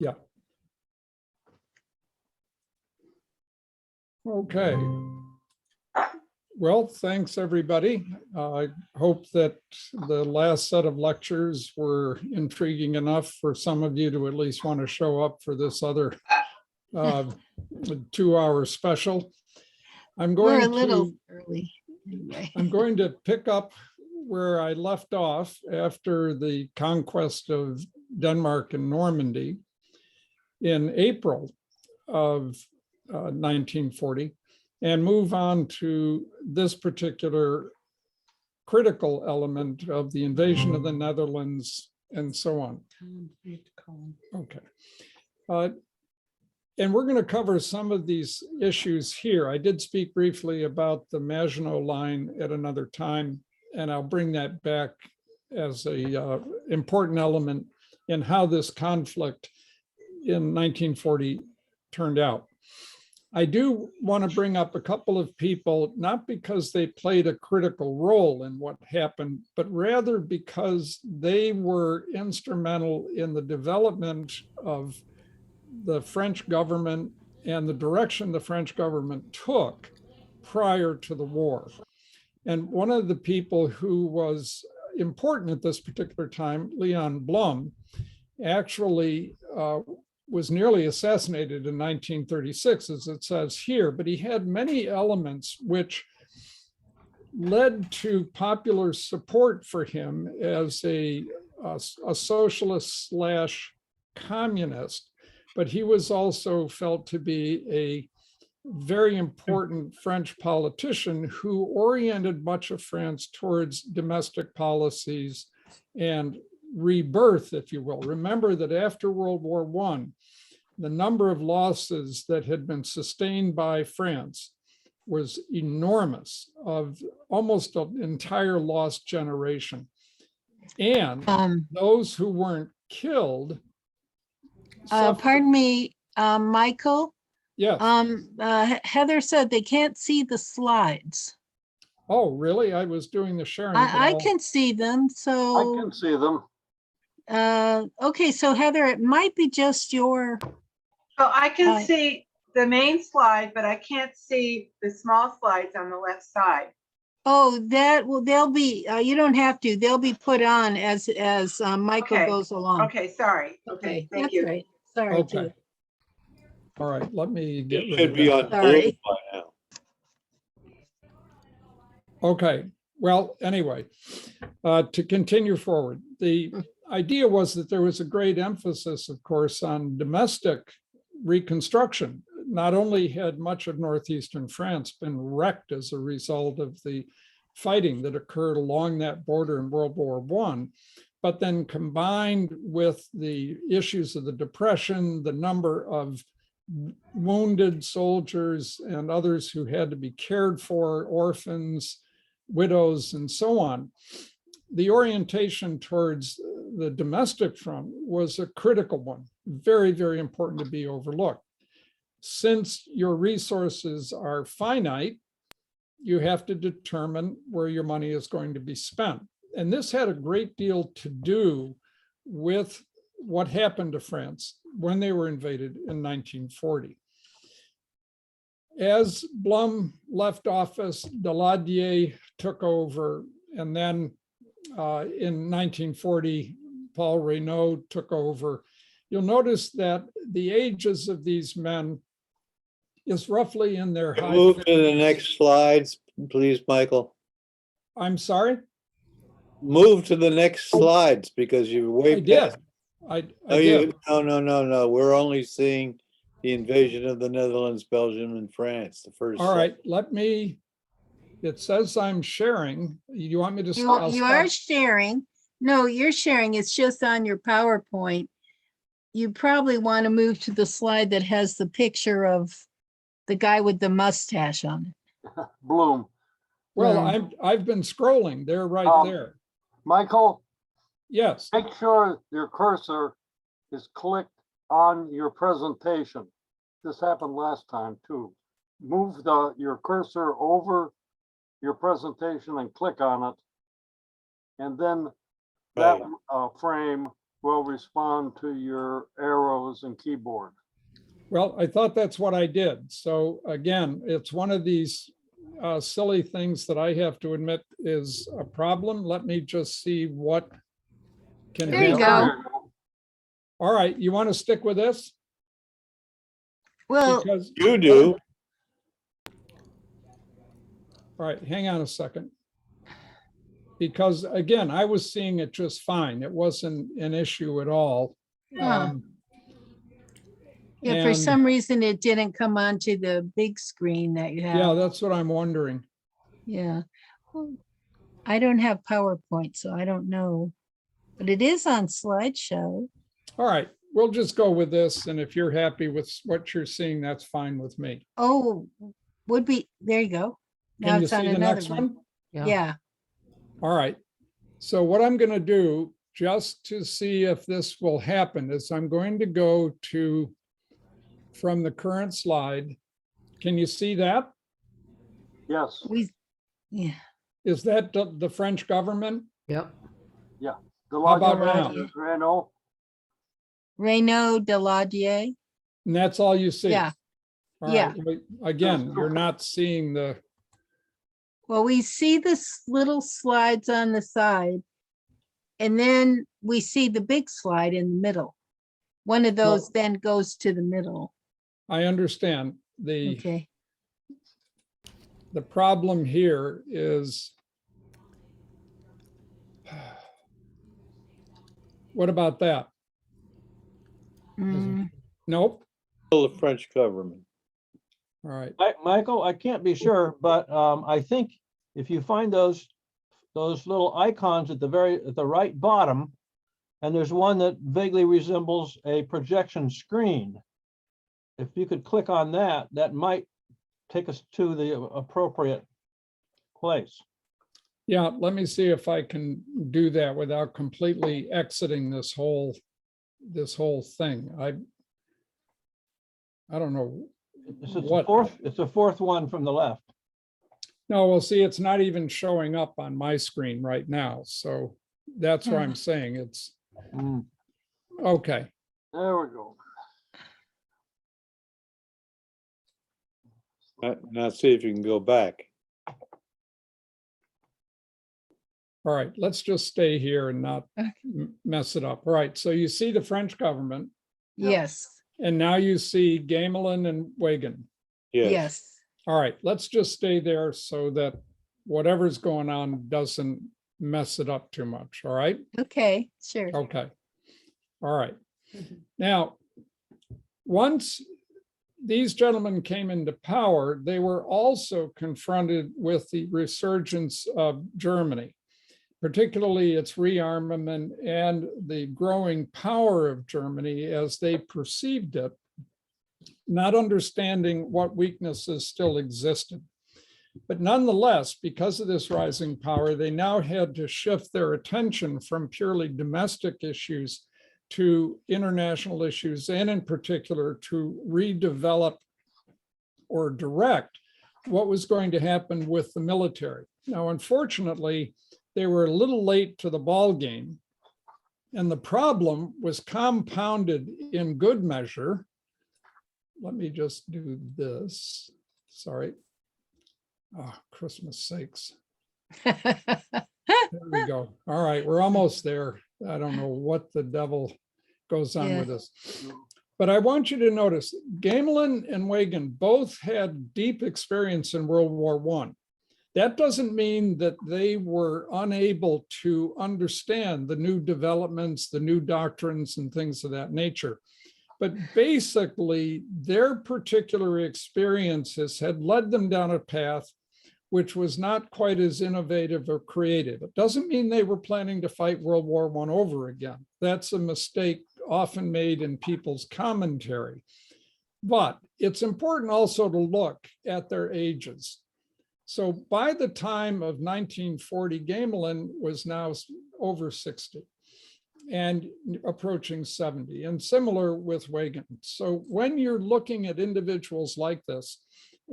Yeah. Okay. Well, thanks, everybody. I hope that the last set of lectures were intriguing enough for some of you to at least want to show up for this other 2-hour special. We're a little early anyway. I'm going to pick up where I left off after the conquest of Denmark and Normandy in April of 1940 and move on to this particular critical element of the invasion of the Netherlands and so on. Okay. And we're going to cover some of these issues here. I did speak briefly about the Maginot Line at another time, and I'll bring that back as a important element in how this conflict in 1940 turned out. I do want to bring up a couple of people, not because they played a critical role in what happened, but rather because they were instrumental in the development of the French government and the direction the French government took prior to the war. And one of the people who was important at this particular time, Leon Blum, actually was nearly assassinated in 1936, as it says here, but he had many elements which led to popular support for him as a socialist slash communist, but he was also felt to be a very important French politician who oriented much of France towards domestic policies and rebirth, if you will. Remember that after World War I, the number of losses that had been sustained by France was enormous, of almost an entire lost generation. And those who weren't killed. Pardon me, Michael. Yes. Heather said they can't see the slides. Oh, really? I was doing the sharing. I can see them. So I can see them. Okay, so Heather, it might be just your. So I can see the main slide, but I can't see the small slides on the left side. Oh, that will, they'll be, you don't have to, they'll be put on as Michael Okay. goes along. Okay, sorry. Okay, Thank that's you. right. Sorry, Okay. too. All right, let me get It rid should of be that. on Sorry. blue by now. Okay, well, anyway, to continue forward, the idea was that there was a great emphasis, of course, on domestic reconstruction. Not only had much of northeastern France been wrecked as a result of the fighting that occurred along that border in World War I, but then combined with the issues of the Depression, the number of wounded soldiers and others who had to be cared for, orphans, widows, and so on, the orientation towards the domestic front was a critical one, very, very important to be overlooked. Since your resources are finite, you have to determine where your money is going to be spent. And this had a great deal to do with what happened to France when they were invaded in 1940. As Blum left office, Daladier took over, and then in 1940, Paul Reynaud took over. You'll notice that the ages of these men is roughly in their high. Move to the next slides, please, Michael. I'm sorry? Move to the next slides because you're way I did. past. I No, did. no. We're only seeing the invasion of the Netherlands, Belgium, and France. The first. All right, let me, it says I'm sharing. You want me to You stop? are sharing. No, you're sharing. It's just on your PowerPoint. You probably want to move to the slide that has the picture of the guy with the mustache on it. Bloom. Well, I've been scrolling. They're right there. Michael, Yes. make sure your cursor is clicked on your presentation. This happened last time too. Move your cursor over your presentation and click on it. And then that frame will respond to your arrows and keyboard. Well, I thought that's what I did. So again, it's one of these silly things that I have to admit is a problem. Let me just see what can There you happen. go. All right, you want to stick with this? Well, Because, You do. all right, hang on a second. Because again, I was seeing it just fine. It wasn't an issue at all. Huh. yeah, for and- some reason it didn't come onto the big screen that you Yeah, have. that's what I'm wondering. Yeah. Well, I don't have PowerPoint, so I don't know. But it is on slideshow. All right, we'll just go with this. And if you're happy with what you're seeing, that's fine with me. Oh, would be, there you go. Now Can you it's on see the another next one. one? Yeah. All right. So what I'm going to do, just to see if this will happen, is I'm going to go to, from the current slide. Can you see that? Yes, Yeah. Is that the French government? Yep. How about Deladier, Renault, Renaud Deladier. And that's all you see? Yeah. All yeah. right. Again, you're not seeing the, Well, we see this little slides on the side. And then we see the big slide in the middle. One of those Well- then goes to the middle. I understand. Okay. The problem here is, what about that? Mm, Nope. Still the French government. All right. Michael, I can't be sure, but I think if you find those little icons at the right bottom, and there's one that vaguely resembles a projection screen. If you could click on that, that might take us to the appropriate place. Yeah, let me see if I can do that without completely exiting this whole thing. I don't know. It's What? the fourth one from the left. No, well, see, it's not even showing up on my screen right now. So that's what I'm saying. It's Mm. okay. there we go. Now see if you can go back. All right, let's just stay here and not Okay. mess it up. All right, so you see the French government, yes, and now you see Gamelin and Wagan. Yes. yes. All right, let's just stay there so that whatever's going on doesn't mess it up too much. All right? Okay, sure. Okay. All right. Now, once these gentlemen came into power, they were also confronted with the resurgence of Germany, particularly its rearmament and the growing power of Germany as they perceived it, not understanding what weaknesses still existed. But nonetheless, because of this rising power, they now had to shift their attention from purely domestic issues to international issues, and in particular to redevelop or direct what was going to happen with the military. Now, unfortunately, they were a little late to the ball game, and the problem was compounded in good measure. Let me just do this. Sorry. Oh, Christmas sakes. There we go. All right, we're almost there. I don't know what the devil goes on Yeah. with this. But I want you to notice Gamelin and Wagan both had deep experience in World War I. That doesn't mean that they were unable to understand the new developments, the new doctrines and things of that nature. But basically, their particular experiences had led them down a path which was not quite as innovative or creative. It doesn't mean they were planning to fight World War I over again. That's a mistake often made in people's commentary. But it's important also to look at their ages. So by the time of 1940, Gamelin was now over 60 and approaching 70, and similar with Wagan. So when you're looking at individuals like this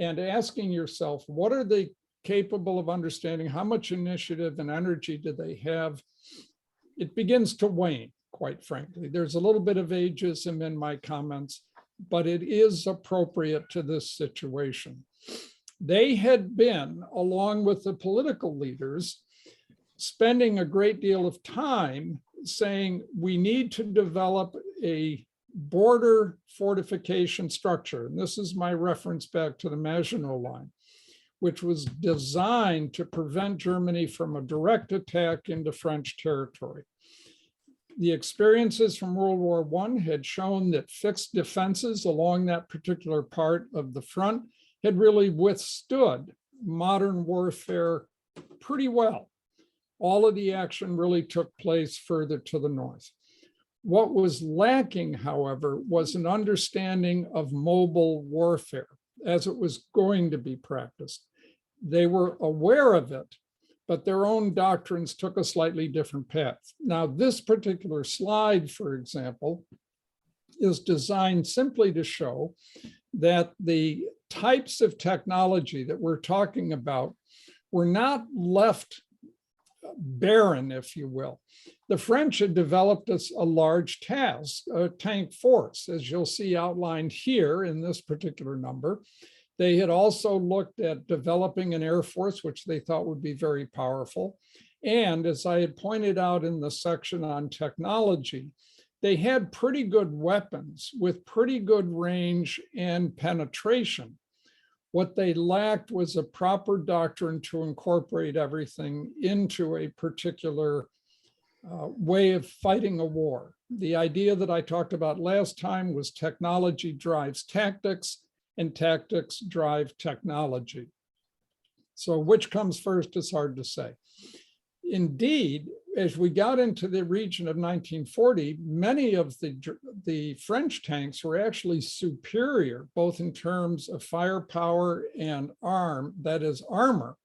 and asking yourself, what are they capable of understanding? How much initiative and energy do they have? It begins to wane. quite frankly. There's a little bit of ageism in my comments, but it is appropriate to this situation. They had been, along with the political leaders, spending a great deal of time saying we need to develop a border fortification structure. And this is my reference back to the Maginot Line, which was designed to prevent Germany from a direct attack into French territory. The experiences from World War I had shown that fixed defenses along that particular part of the front had really withstood modern warfare pretty well. All of the action really took place further to the north. What was lacking, however, was an understanding of mobile warfare as it was going to be practiced. They were aware of it, but their own doctrines took a slightly different path. Now, this particular slide, for example, is designed simply to show that the types of technology that we're talking about were not left barren, if you will. The French had developed a large task, a tank force, as you'll see outlined here in this particular number. They had also looked at developing an air force, which they thought would be very powerful. And as I had pointed out in the section on technology, they had pretty good weapons with pretty good range and penetration. What they lacked was a proper doctrine to incorporate everything into a particular way of fighting a war. The idea that I talked about last time was technology drives tactics and tactics drive technology. So which comes first is hard to say. Indeed, as we got into the region of 1940, many of the French tanks were actually superior, both in terms of firepower and armor,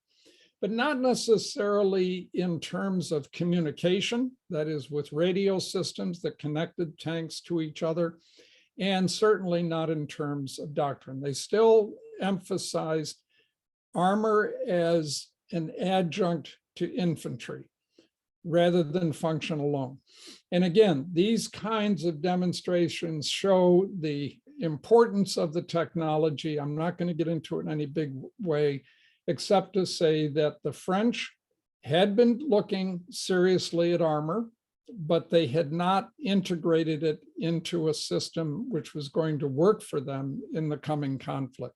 but not necessarily in terms of communication, that is with radio systems that connected tanks to each other, and certainly not in terms of doctrine. They still emphasized armor as an adjunct to infantry rather than function alone. And again, these kinds of demonstrations show the importance of the technology. I'm not going to get into it in any big way, except to say that the French had been looking seriously at armor, but they had not integrated it into a system which was going to work for them in the coming conflict.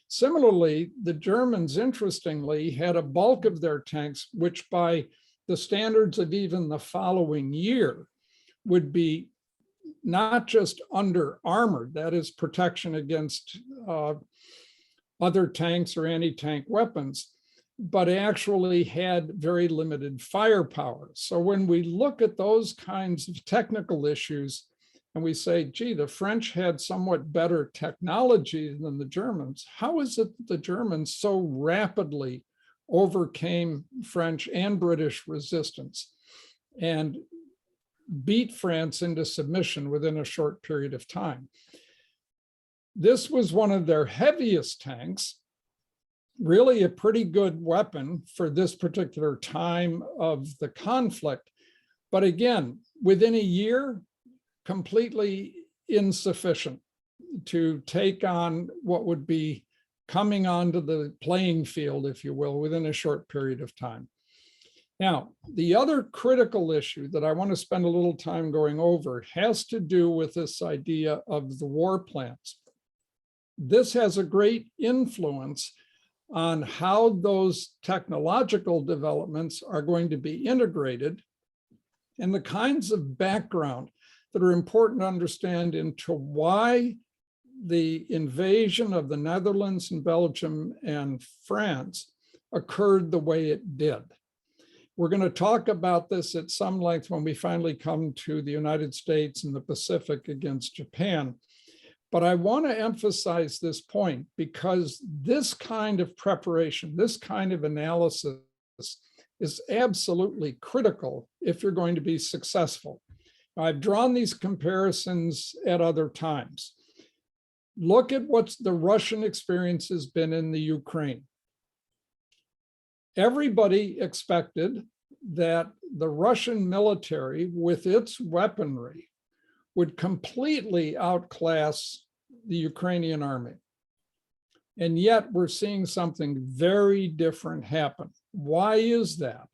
Similarly, the Germans, interestingly, had a bulk of their tanks, which by the standards of even the following year would be not just under armored, that is protection against other tanks or anti-tank weapons, but actually had very limited firepower. So when we look at those kinds of technical issues and we say, gee, the French had somewhat better technology than the Germans, how is it that the Germans so rapidly overcame French and British resistance and beat France into submission within a short period of time? This was one of their heaviest tanks, really a pretty good weapon for this particular time of the conflict. But again, within a year, completely insufficient to take on what would be coming onto the playing field, if you will, within a short period of time. Now, the other critical issue that I want to spend a little time going over has to do with this idea of the war plans. This has a great influence on how those technological developments are going to be integrated and the kinds of background that are important to understand into why the invasion of the Netherlands and Belgium and France occurred the way it did. We're going to talk about this at some length when we finally come to the United States and the Pacific against Japan. But I want to emphasize this point because this kind of preparation, this kind of analysis is absolutely critical if you're going to be successful. I've drawn these comparisons at other times. Look at what the Russian experience has been in the Ukraine. Everybody expected that the Russian military with its weaponry would completely outclass the Ukrainian army. And yet we're seeing something very different happen. Why is that?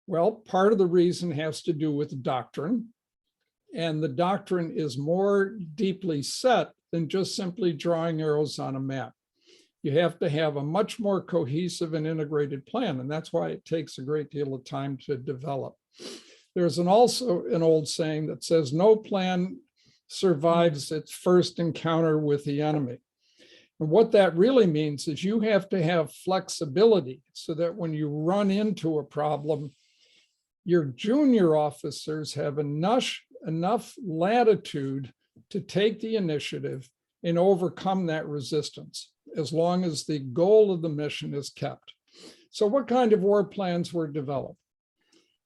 Well, part of the reason has to do with doctrine. And the doctrine is more deeply set than just simply drawing arrows on a map. You have to have a much more cohesive and integrated plan. And that's why it takes a great deal of time to develop. There's also an old saying that says, no plan survives its first encounter with the enemy. And what that really means is you have to have flexibility so that when you run into a problem, your junior officers have enough latitude to take the initiative and overcome that resistance, as long as the goal of the mission is kept. So what kind of war plans were developed?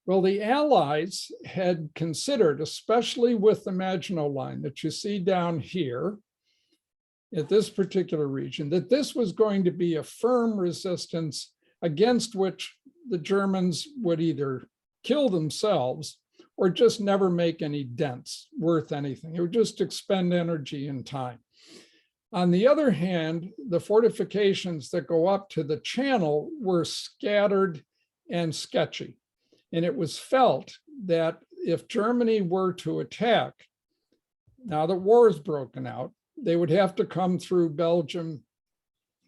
Well, the Allies had considered, especially with the Maginot Line that you see down here at this particular region, that this was going to be a firm resistance against which the Germans would either kill themselves or just never make any dents worth anything. It would just expend energy and time. On the other hand, the fortifications that go up to the channel were scattered and sketchy. And it was felt that if Germany were to attack, now that war is broken out, they would have to come through Belgium,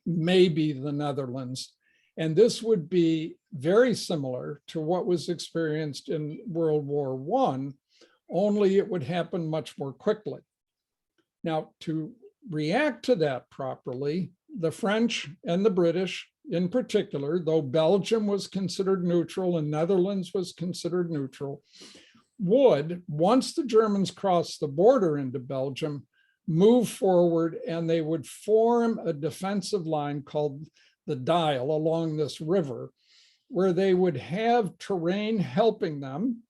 maybe the Netherlands. And this would be very similar to what was experienced in World War I, only it would happen much more quickly. Now, to react to that properly, the French and the British in particular, though Belgium was considered neutral and Netherlands was considered neutral, would, once the Germans crossed the border into Belgium, move forward and they would form a defensive line called the Dial along this river, where they would have terrain helping them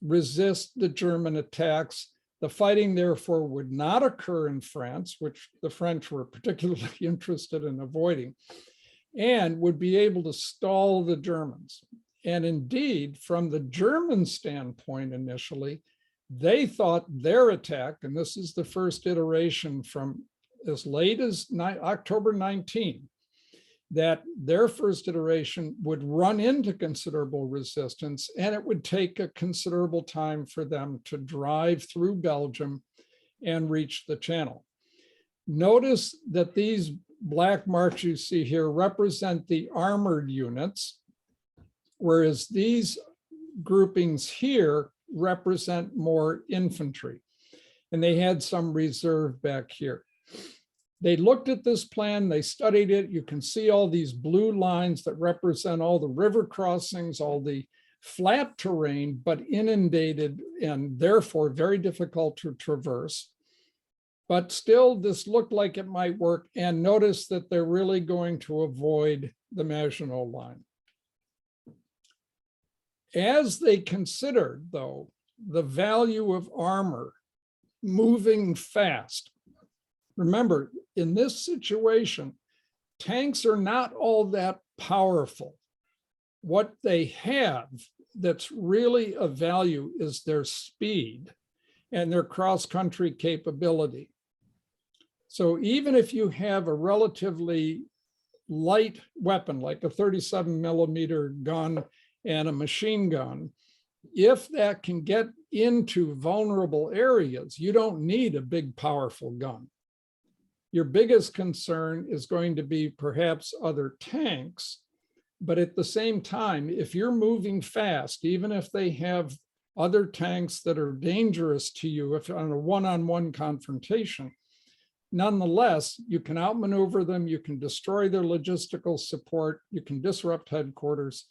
resist the German attacks. The fighting, therefore, would not occur in France, which the French were particularly interested in avoiding, and would be able to stall the Germans. And indeed, from the German standpoint initially, they thought their attack, and this is the first iteration from as late as October 19, that their first iteration would run into considerable resistance, and it would take a considerable time for them to drive through Belgium and reach the channel. Notice that these black marks you see here represent the armored units, whereas these groupings here represent more infantry, and they had some reserve back here. They looked at this plan, they studied it. You can see all these blue lines that represent all the river crossings, all the flat terrain, but inundated and therefore very difficult to traverse. But still, this looked like it might work. And notice that they're really going to avoid the Maginot Line. As they considered, though, the value of armor moving fast, remember, in this situation, tanks are not all that powerful. What they have that's really of value is their speed and their cross-country capability. So even if you have a relatively light weapon, like a 37 millimeter gun and a machine gun, if that can get into vulnerable areas, you don't need a big, powerful gun. Your biggest concern is going to be perhaps other tanks, but at the same time, if you're moving fast, even if they have other tanks that are dangerous to you, if on a one-on-one confrontation, nonetheless, you can outmaneuver them, you can destroy their logistical support, you can disrupt headquarters,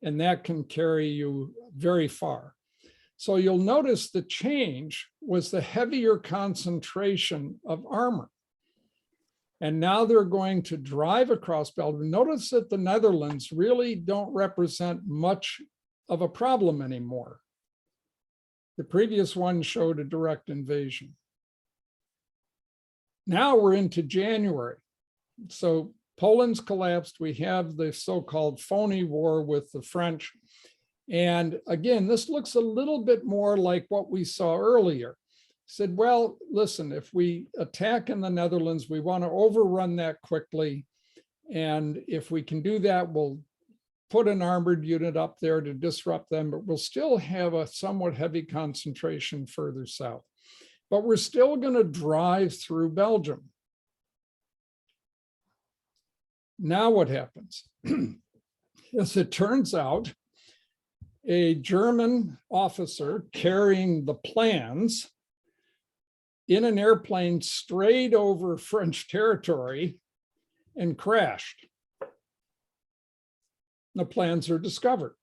and that can carry you very far. So you'll notice the change was the heavier concentration of armor. And now they're going to drive across Belgium. Notice that the Netherlands really don't represent much of a problem anymore. The previous one showed a direct invasion. Now we're into January. So Poland's collapsed. We have the so-called phony war with the French. And again, this looks a little bit more like what we saw earlier. Said, well, listen, if we attack in the Netherlands, we want to overrun that quickly. And if we can do that, we'll put an armored unit up there to disrupt them, but we'll still have a somewhat heavy concentration further south. But we're still going to drive through Belgium. Now what happens? As it turns out, a German officer carrying the plans in an airplane strayed over French territory and crashed. The plans are discovered.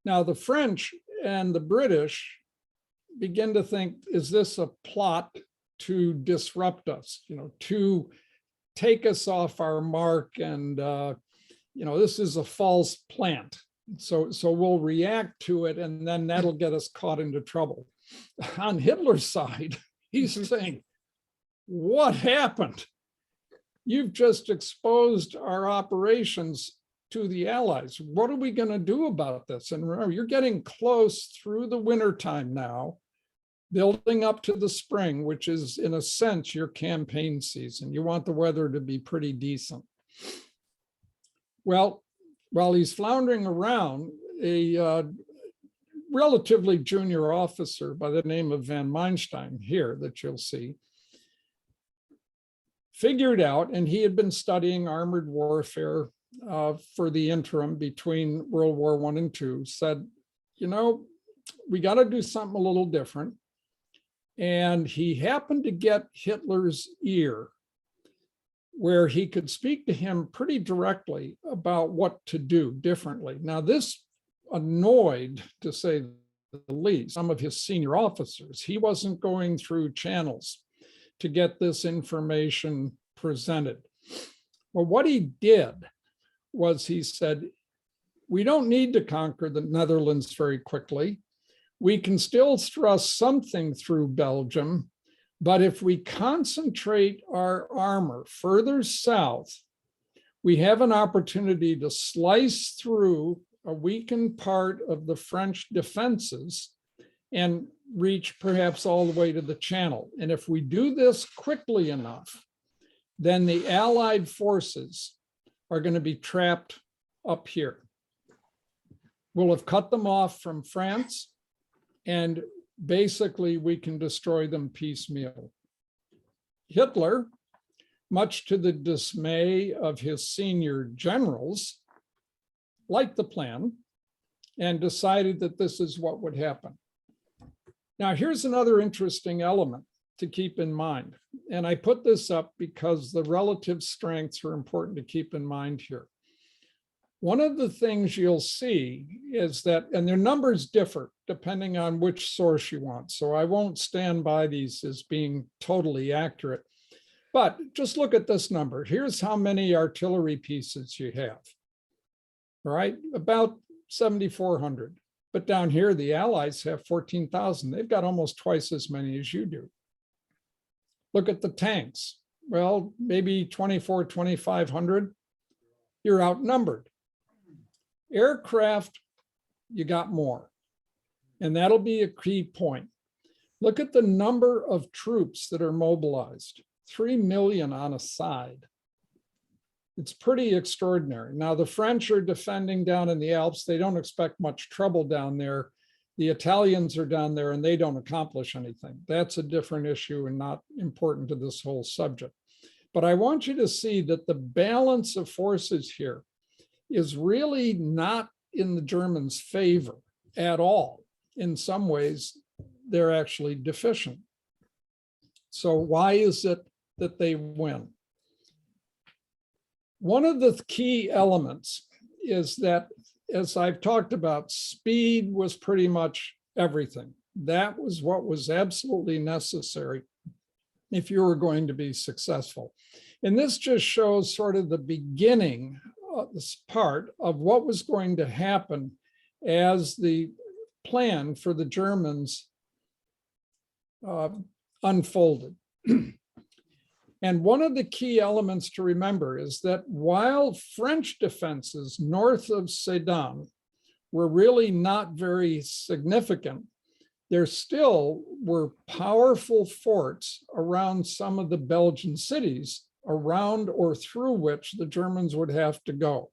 Now the French and the British begin to think, is this a plot to disrupt us, to take us off our mark, and this is a false plant. So we'll react to it, and then that'll get us caught into trouble. On Hitler's side, he's saying, what happened? You've just exposed our operations to the Allies. What are we going to do about this? And remember, you're getting close through the wintertime now, building up to the spring, which is in a sense your campaign season. You want the weather to be pretty decent. Well, while he's floundering around, a relatively junior officer by the name of Van Meinstein here that you'll see, figured out, and he had been studying armored warfare for the interim between World War I and II, said, we got to do something a little different. And he happened to get Hitler's ear, where he could speak to him pretty directly about what to do differently. Now, this annoyed, to say the least, some of his senior officers. He wasn't going through channels to get this information presented. Well, what he did was he said, we don't need to conquer the Netherlands very quickly. We can still thrust something through Belgium, but if we concentrate our armor further south, we have an opportunity to slice through a weakened part of the French defenses and reach perhaps all the way to the Channel. And if we do this quickly enough, then the Allied forces are going to be trapped up here. We'll have cut them off from France, and basically we can destroy them piecemeal. Hitler, much to the dismay of his senior generals, liked the plan and decided that this is what would happen. Now, here's another interesting element to keep in mind. And I put this up because the relative strengths are important to keep in mind here. One of the things you'll see is that, and their numbers differ depending on which source you want. So I won't stand by these as being totally accurate, but just look at this number. Here's how many artillery pieces you have. All right, about 7,400. But down here, the Allies have 14,000. They've got almost twice as many as you do. Look at the tanks. Well, maybe 2,500. You're outnumbered. Aircraft, you got more. And that'll be a key point. Look at the number of troops that are mobilized. 3 million on a side. It's pretty extraordinary. Now, the French are defending down in the Alps. They don't expect much trouble down there. The Italians are down there and they don't accomplish anything. That's a different issue and not important to this whole subject. But I want you to see that the balance of forces here is really not in the Germans' favor at all. In some ways, they're actually deficient. So why is it that they win? One of the key elements is that, as I've talked about, speed was pretty much everything. That was what was absolutely necessary if you were going to be successful. And this just shows sort of the beginning of this part of what was going to happen as the plan for the Germans unfolded. And one of the key elements to remember is that while French defenses north of Sedan were really not very significant. There still were powerful forts around some of the Belgian cities around or through which the Germans would have to go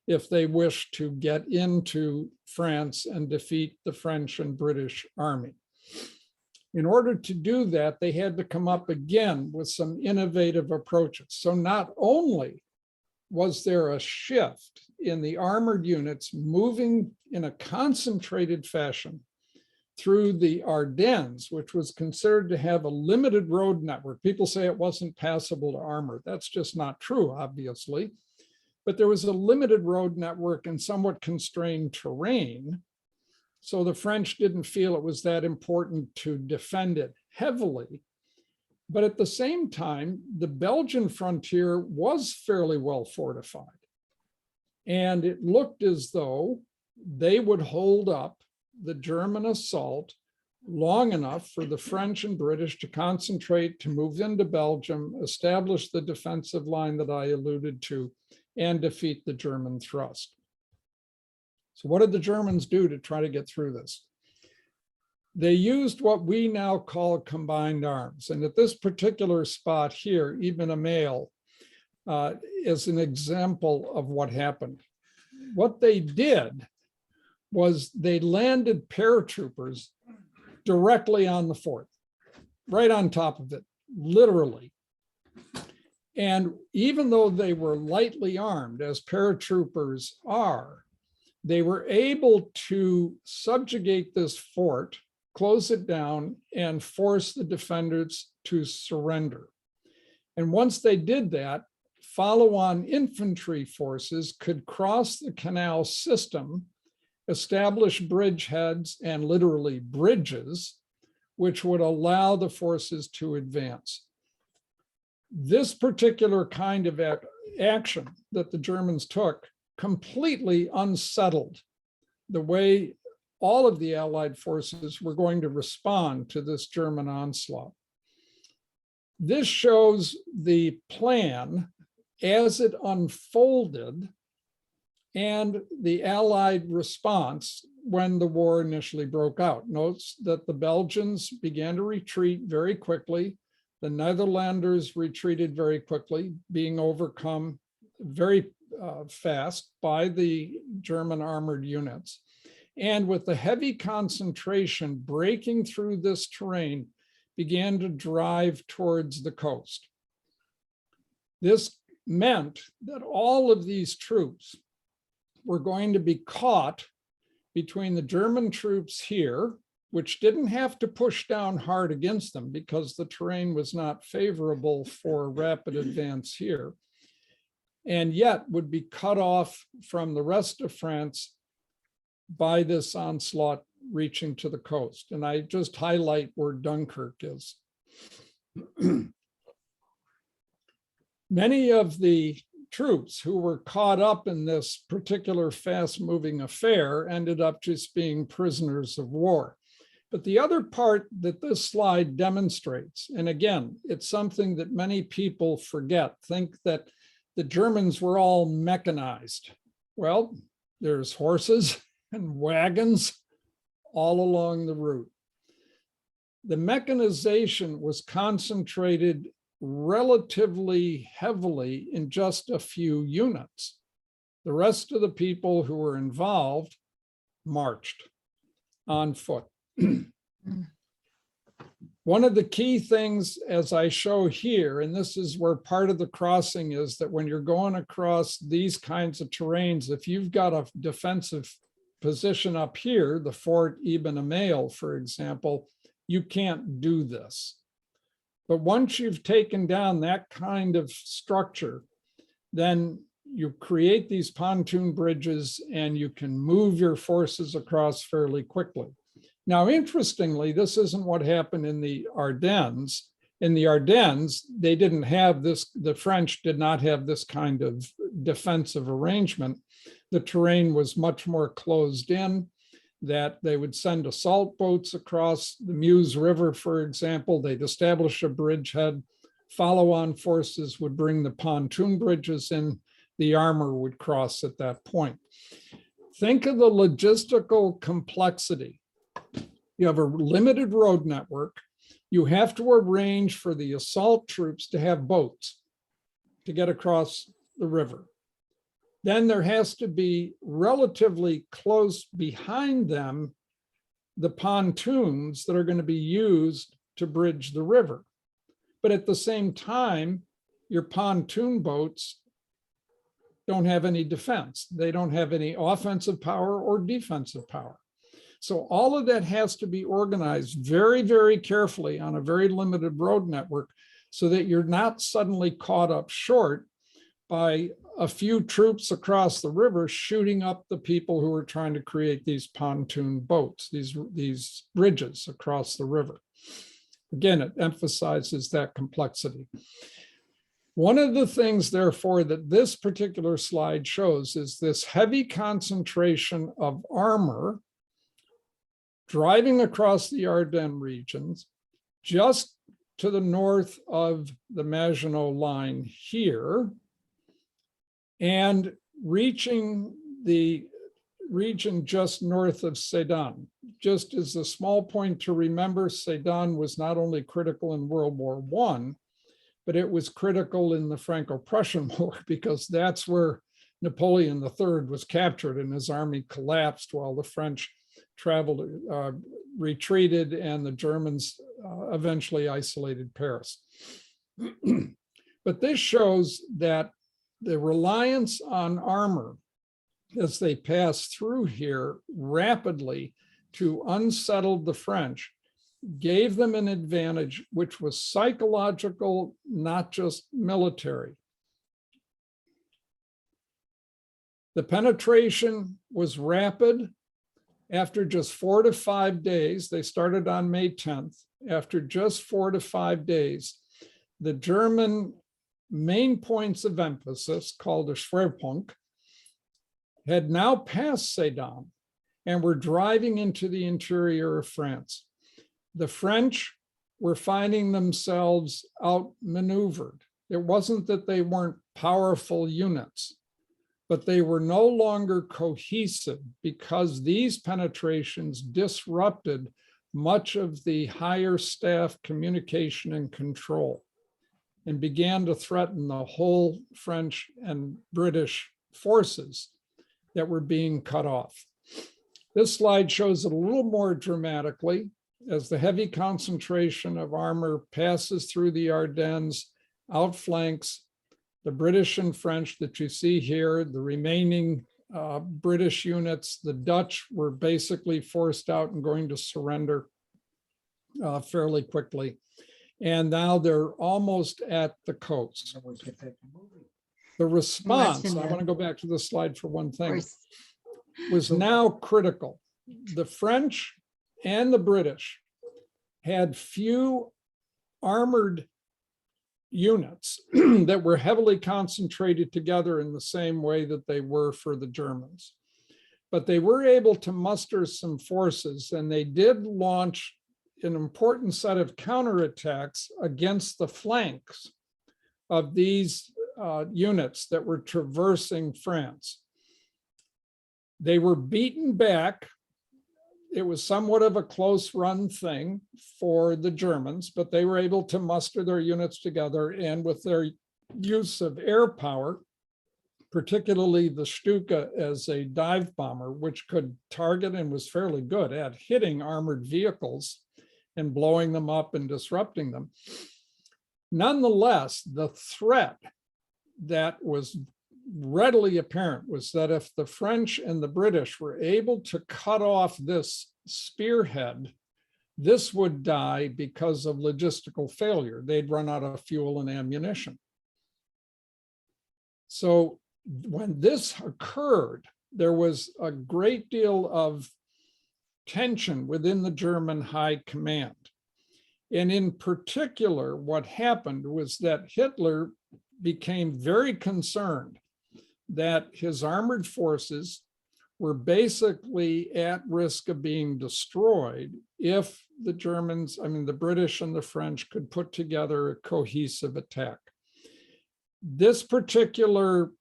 if they wished to get into France and defeat the French and British army. In order to do that, they had to come up again with some innovative approaches. So not only was there a shift in the armored units moving in a concentrated fashion through the Ardennes, which was considered to have a limited road network. People say it wasn't passable to armor. That's just not true, obviously. But there was a limited road network and somewhat constrained terrain. So the French didn't feel it was that important to defend it heavily. But at the same time, the Belgian frontier was fairly well fortified. And it looked as though they would hold up the German assault long enough for the French and British to concentrate, to move into Belgium, establish the defensive line that I alluded to, and defeat the German thrust. So what did the Germans do to try to get through this? They used what we now call combined arms. And at this particular spot here, even a male is an example of what happened. What they did was they landed paratroopers directly on the fort, right on top of it, literally. And even though they were lightly armed, as paratroopers are, they were able to subjugate this fort, close it down, and force the defenders to surrender. And once they did that, follow-on infantry forces could cross the canal system, establish bridgeheads and literally bridges, which would allow the forces to advance. This particular kind of action that the Germans took completely unsettled the way all of the Allied forces were going to respond to this German onslaught. This shows the plan as it unfolded and the Allied response when the war initially broke out. Notes that the Belgians began to retreat very quickly. The Netherlanders retreated very quickly, being overcome very fast by the German armored units. And with the heavy concentration breaking through this terrain, began to drive towards the coast. This meant that all of these troops were going to be caught between the German troops here, which didn't have to push down hard against them because the terrain was not favorable for rapid advance here, and yet would be cut off from the rest of France by this onslaught reaching to the coast. And I just highlight where Dunkirk is. Many of the troops who were caught up in this particular fast-moving affair ended up just being prisoners of war. But the other part that this slide demonstrates, and again, it's something that many people forget, think that the Germans were all mechanized. Well, there's horses and wagons all along the route. The mechanization was concentrated relatively heavily in just a few units. The rest of the people who were involved marched on foot. One of the key things, as I show here, and this is where part of the crossing is, that when you're going across these kinds of terrains, if you've got a defensive position up here, the Fort Ibn Amail, for example, you can't do this. But once you've taken down that kind of structure, then you create these pontoon bridges and you can move your forces across fairly quickly. Now, interestingly, this isn't what happened in the Ardennes. In the Ardennes, they didn't have this, the French did not have this kind of defensive arrangement. The terrain was much more closed in, that they would send assault boats across the Meuse River, for example. They'd establish a bridgehead. Follow-on forces would bring the pontoon bridges in. The armor would cross at that point. think of the logistical complexity. You have a limited road network. You have to arrange for the assault troops to have boats to get across the river. Then there has to be relatively close behind them the pontoons that are going to be used to bridge the river. But at the same time, your pontoon boats don't have any defense. They don't have any offensive power or defensive power. So all of that has to be organized very, very carefully on a very limited road network so that you're not suddenly caught up short by a few troops across the river shooting up the people who are trying to create these pontoon boats, these bridges across the river. Again, it emphasizes that complexity. One of the things, therefore, that this particular slide shows is this heavy concentration of armor driving across the Ardennes regions, just to the north of the Maginot Line here, and reaching the region just north of Sedan. Just as a small point to remember, Sedan was not only critical in World War I, but it was critical in the Franco-Prussian War because that's where Napoleon III was captured and his army collapsed while the French retreated, and the Germans eventually isolated Paris. But this shows that the reliance on armor as they pass through here rapidly to unsettle the French gave them an advantage, which was psychological, not just military. The penetration was rapid. After just 4 to 5 days, they started on May 10th. After just 4 to 5 days, the German main points of emphasis, called a Schwerpunkt, had now passed Sedan and were driving into the interior of France. The French were finding themselves outmaneuvered. It wasn't that they weren't powerful units, but they were no longer cohesive because these penetrations disrupted much of the higher staff communication and control and began to threaten the whole French and British forces that were being cut off. This slide shows it a little more dramatically as the heavy concentration of armor passes through the Ardennes, outflanks the British and French that you see here, the remaining British units. The Dutch were basically forced out and going to surrender fairly quickly. And now they're almost at the coast. The response, I want to go back to the slide for one thing, was now critical. The French and the British had few armored units that were heavily concentrated together in the same way that they were for the Germans. But they were able to muster some forces, and they did launch an important set of counterattacks against the flanks of these units that were traversing France. They were beaten back. It was somewhat of a close run thing for the Germans, but they were able to muster their units together, and with their use of air power, particularly the Stuka as a dive bomber, which could target and was fairly good at hitting armored vehicles and blowing them up and disrupting them. Nonetheless, the threat that was readily apparent was that if the French and the British were able to cut off this spearhead, this would die because of logistical failure. They'd run out of fuel and ammunition. So when this occurred, there was a great deal of tension within the German high command. And in particular, what happened was that Hitler became very concerned that his armored forces were basically at risk of being destroyed if the Germans, the British and the French could put together a cohesive attack. This particular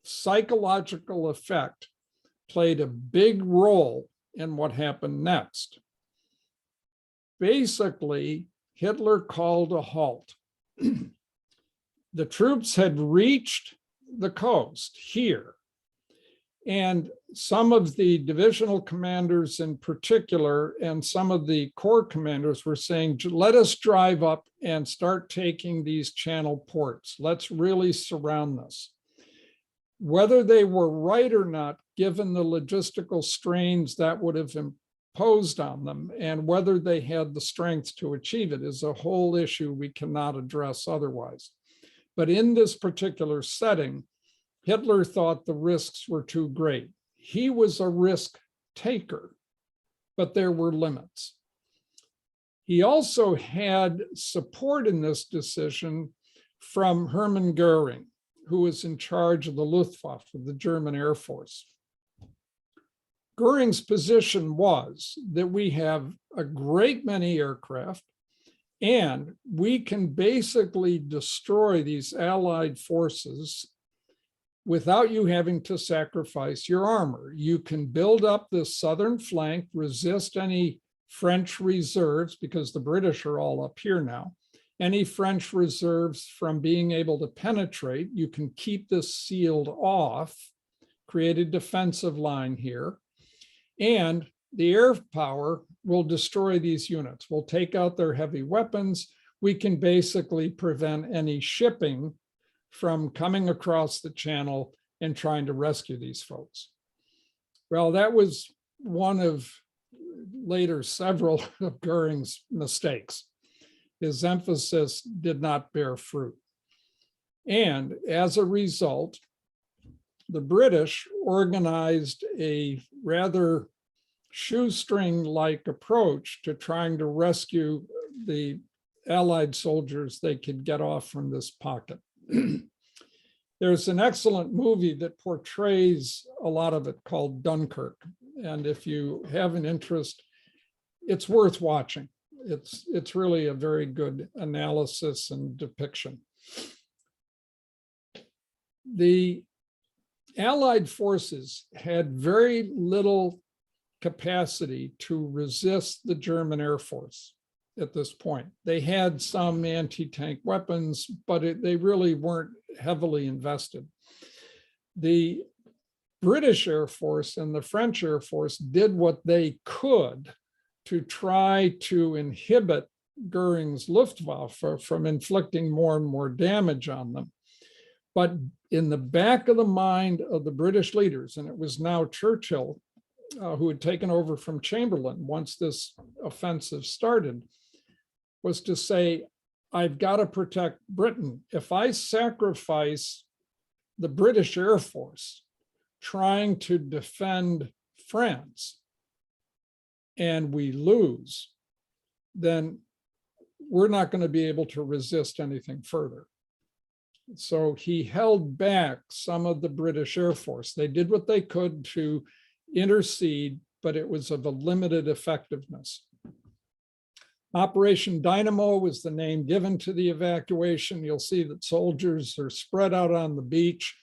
psychological effect played a big role in what happened next. Basically, Hitler called a halt. The troops had reached the coast here, and some of the divisional commanders in particular, and some of the corps commanders were saying, let us drive up and start taking these channel ports. Let's really surround this. Whether they were right or not, given the logistical strains that would have imposed on them, and whether they had the strength to achieve it, is a whole issue we cannot address otherwise. But in this particular setting, Hitler thought the risks were too great. He was a risk taker, but there were limits. He also had support in this decision from Hermann Goering, who was in charge of the Luftwaffe, of the German Air Force. Goering's position was that we have a great many aircraft, and we can basically destroy these Allied forces without you having to sacrifice your armor. You can build up the southern flank, resist any French reserves, because the British are all up here now, any French reserves from being able to penetrate. You can keep this sealed off, create a defensive line here, and the air power will destroy these units. We'll take out their heavy weapons. We can basically prevent any shipping from coming across the channel and trying to rescue these folks. Well, that was one of later several of Goering's mistakes. His emphasis did not bear fruit. And as a result, the British organized a rather shoestring-like approach to trying to rescue the Allied soldiers they could get off from this pocket. There's an excellent movie that portrays a lot of it called Dunkirk. And if you have an interest, it's worth watching. It's really a very good analysis and depiction. The Allied forces had very little capacity to resist the German Air Force at this point. They had some anti-tank weapons, but they really weren't heavily invested. The British Air Force and the French Air Force did what they could to try to inhibit Goering's Luftwaffe from inflicting more and more damage on them. But in the back of the mind of the British leaders, and it was now Churchill who had taken over from Chamberlain once this offensive started, was to say, I've got to protect Britain. If I sacrifice the British Air Force trying to defend France and we lose, then we're not going to be able to resist anything further. So he held back some of the British Air Force. They did what they could to intercede, but it was of a limited effectiveness. Operation Dynamo was the name given to the evacuation. You'll see that soldiers are spread out on the beach,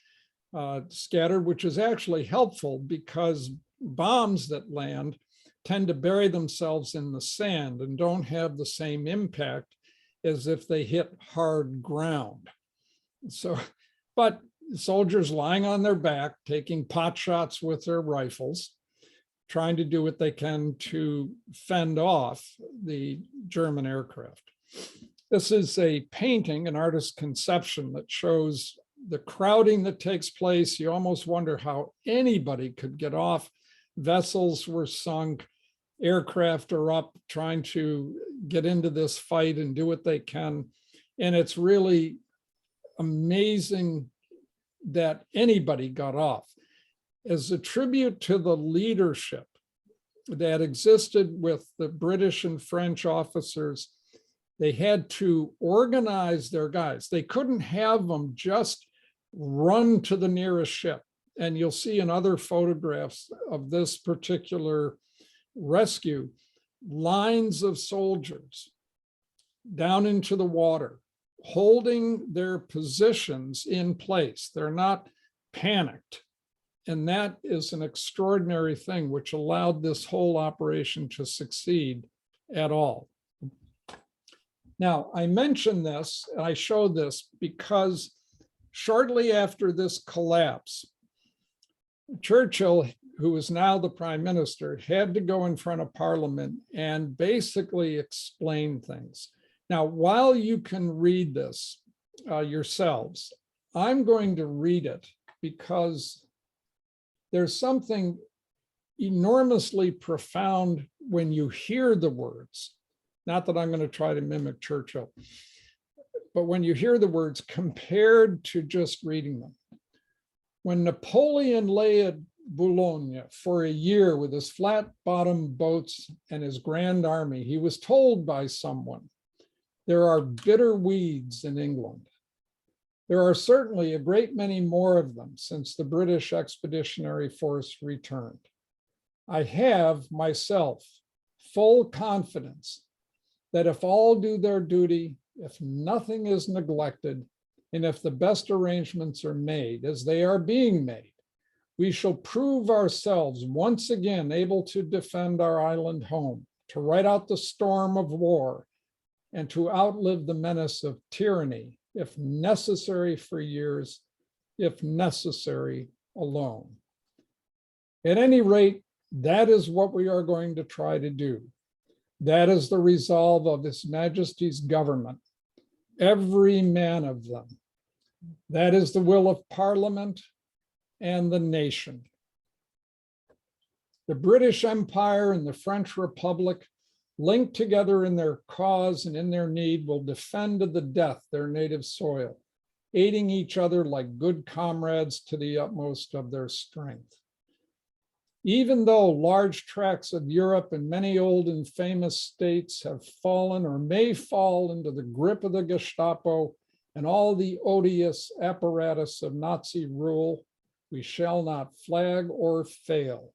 scattered, which is actually helpful because bombs that land tend to bury themselves in the sand and don't have the same impact as if they hit hard ground. So, but soldiers lying on their back, taking pot shots with their rifles, trying to do what they can to fend off the German aircraft. This is a painting, an artist's conception that shows the crowding that takes place. You almost wonder how anybody could get off. Vessels were sunk, aircraft are up trying to get into this fight and do what they can. And it's really amazing that anybody got off. As a tribute to the leadership that existed with the British and French officers, they had to organize their guys. They couldn't have them just run to the nearest ship. And you'll see in other photographs of this particular rescue, lines of soldiers down into the water, holding their positions in place. They're not panicked. And that is an extraordinary thing, which allowed this whole operation to succeed at all. Now, I mention this, I show this because shortly after this collapse, Churchill, who is now the prime minister, had to go in front of Parliament and basically explain things. Now, while you can read this yourselves, I'm going to read it because there's something enormously profound when you hear the words. Not that I'm going to try to mimic Churchill, but when you hear the words compared to just reading them. When Napoleon lay at Boulogne for a year with his flat-bottomed boats and his grand army, he was told by someone, there are bitter weeds in England. There are certainly a great many more of them since the British Expeditionary Force returned. I have myself full confidence that if all do their duty, if nothing is neglected, and if the best arrangements are made, as they are being made, we shall prove ourselves once again able to defend our island home, to ride out the storm of war, and to outlive the menace of tyranny, if necessary for years, if necessary alone. At any rate, that is what we are going to try to do. That is the resolve of His Majesty's government, every man of them. That is the will of Parliament and the nation. The British Empire and the French Republic, linked together in their cause and in their need, will defend to the death their native soil, aiding each other like good comrades to the utmost of their strength. Even though large tracts of Europe and many old and famous states have fallen or may fall into the grip of the Gestapo and all the odious apparatus of Nazi rule, we shall not flag or fail.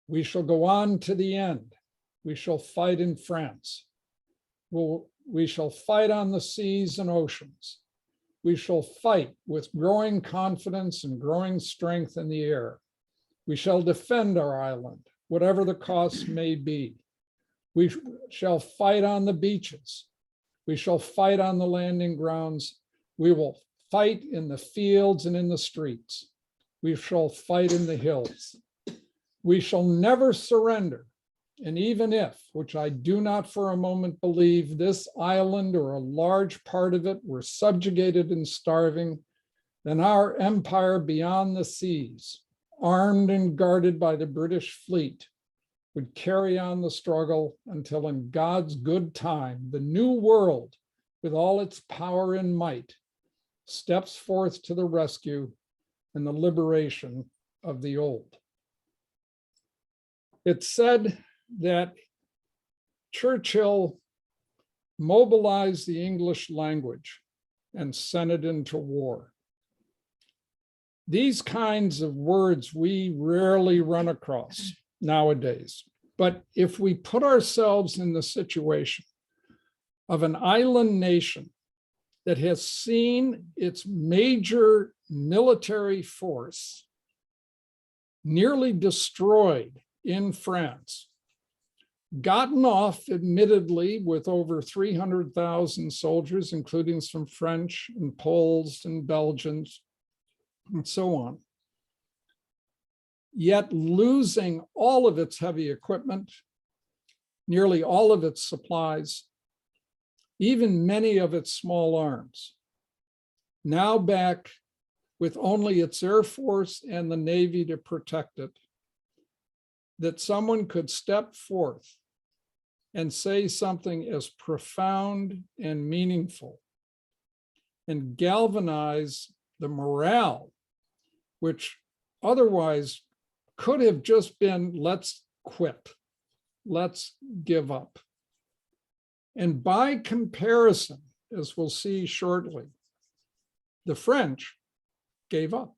We shall go on to the end. We shall fight in France. We shall fight on the seas and oceans. We shall fight with growing confidence and growing strength in the air. We shall defend our island, whatever the costs may be. We shall fight on the beaches. We shall fight on the landing grounds. We will fight in the fields and in the streets. We shall fight in the hills. We shall never surrender. And even if, which I do not for a moment believe, this island or a large part of it were subjugated and starving, then our empire beyond the seas, armed and guarded by the British fleet, would carry on the struggle until in God's good time, the new world, with all its power and might, steps forth to the rescue and the liberation of the old. It's said that Churchill mobilized the English language and sent it into war. These kinds of words we rarely run across nowadays. But if we put ourselves in the situation of an island nation that has seen its major military force nearly destroyed in France, gotten off admittedly with over 300,000 soldiers, including some French and Poles and Belgians, and so on, yet losing all of its heavy equipment, nearly all of its supplies, even many of its small arms, now back with only its Air Force and the Navy to protect it, that someone could step forth and say something as profound and meaningful and galvanize the morale, which otherwise could have just been, let's quit, let's give up. And by comparison, as we'll see shortly, the French gave up.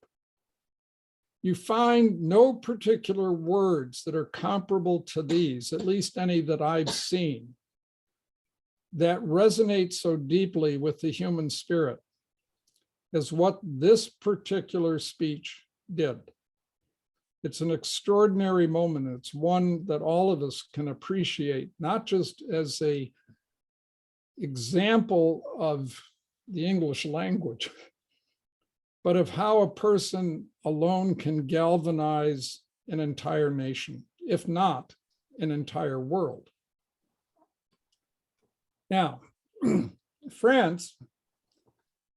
You find no particular words that are comparable to these, at least any that I've seen, that resonate so deeply with the human spirit as what this particular speech did. It's an extraordinary moment. It's one that all of us can appreciate, not just as a example of the English language, but of how a person alone can galvanize an entire nation, if not an entire world. Now, France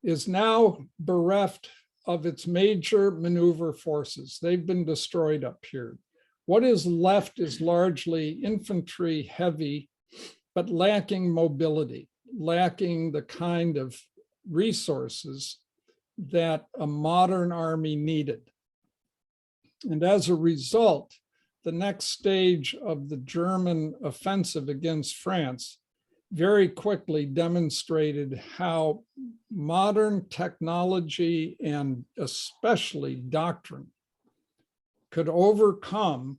is now bereft of its major maneuver forces. They've been destroyed up here. What is left is largely infantry heavy, but lacking mobility, lacking the kind of resources that a modern army needed. And as a result, the next stage of the German offensive against France very quickly demonstrated how modern technology and especially doctrine could overcome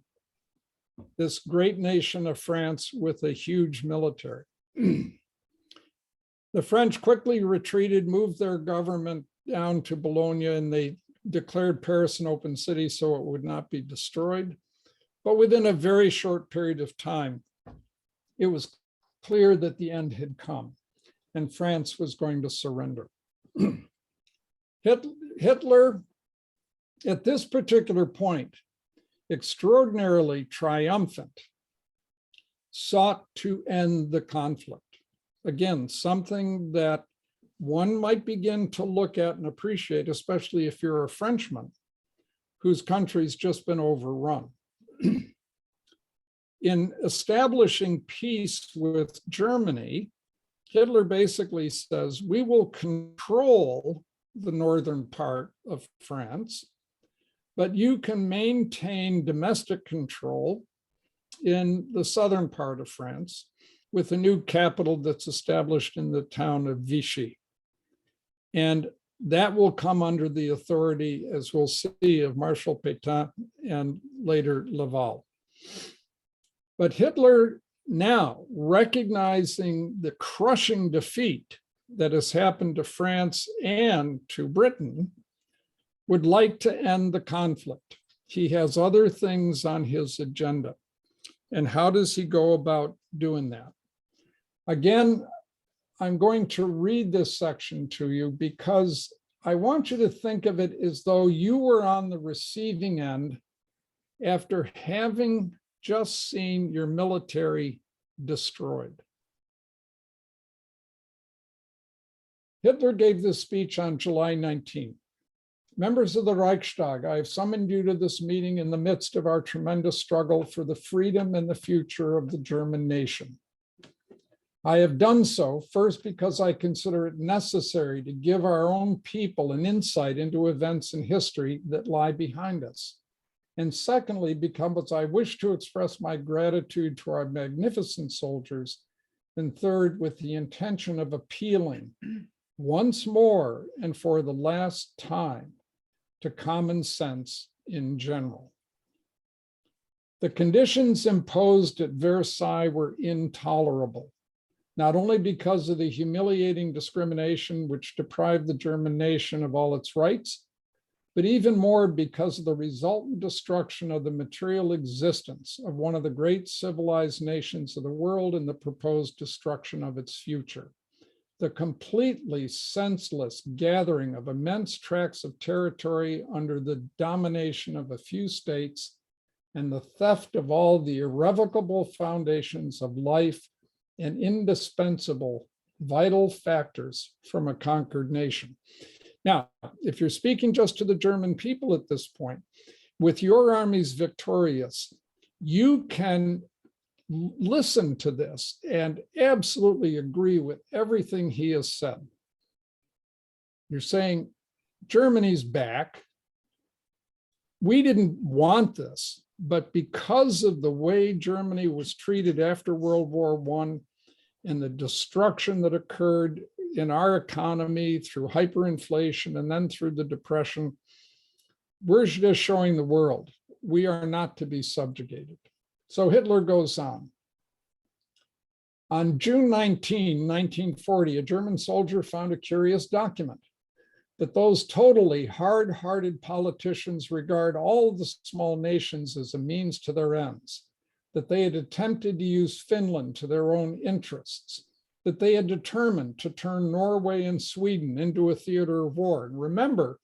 this great nation of France with a huge military. The French quickly retreated, moved their government down to Bologna, and they declared Paris an open city so it would not be destroyed. But within a very short period of time, it was clear that the end had come and France was going to surrender. Hitler, at this particular point, extraordinarily triumphant, sought to end the conflict. Again, something that one might begin to look at and appreciate, especially if you're a Frenchman whose country's just been overrun. In establishing peace with Germany, Hitler basically says, we will control the northern part of France, but you can maintain domestic control in the southern part of France with a new capital that's established in the town of Vichy. And that will come under the authority, as we'll see, of Marshal Pétain and later Laval. But Hitler, now recognizing the crushing defeat that has happened to France and to Britain, would like to end the conflict. He has other things on his agenda. And how does he go about doing that? Again, I'm going to read this section to you because I want you to think of it as though you were on the receiving end after having just seen your military destroyed. Hitler gave this speech on July 19. Members of the Reichstag, I have summoned you to this meeting in the midst of our tremendous struggle for the freedom and the future of the German nation. I have done so first because I consider it necessary to give our own people an insight into events in history that lie behind us. And secondly, because I wish to express my gratitude to our magnificent soldiers. And third, with the intention of appealing once more and for the last time to common sense in general. The conditions imposed at Versailles were intolerable, not only because of the humiliating discrimination which deprived the German nation of all its rights, but even more because of the resultant destruction of the material existence of one of the great civilized nations of the world and the proposed destruction of its future. The completely senseless gathering of immense tracts of territory under the domination of a few states and the theft of all the irrevocable foundations of life and indispensable vital factors from a conquered nation. Now, if you're speaking just to the German people at this point, with your armies victorious, you can listen to this and absolutely agree with everything he has said. You're saying, Germany's back. We didn't want this, but because of the way Germany was treated after World War I and the destruction that occurred in our economy through hyperinflation and then through the Depression, we're just showing the world we are not to be subjugated. So Hitler goes on. On June 19, 1940, a German soldier found a curious document. that those totally hard-hearted politicians regard all the small nations as a means to their ends, that they had attempted to use Finland to their own interests, that they had determined to turn Norway and Sweden into a theater of war. And remember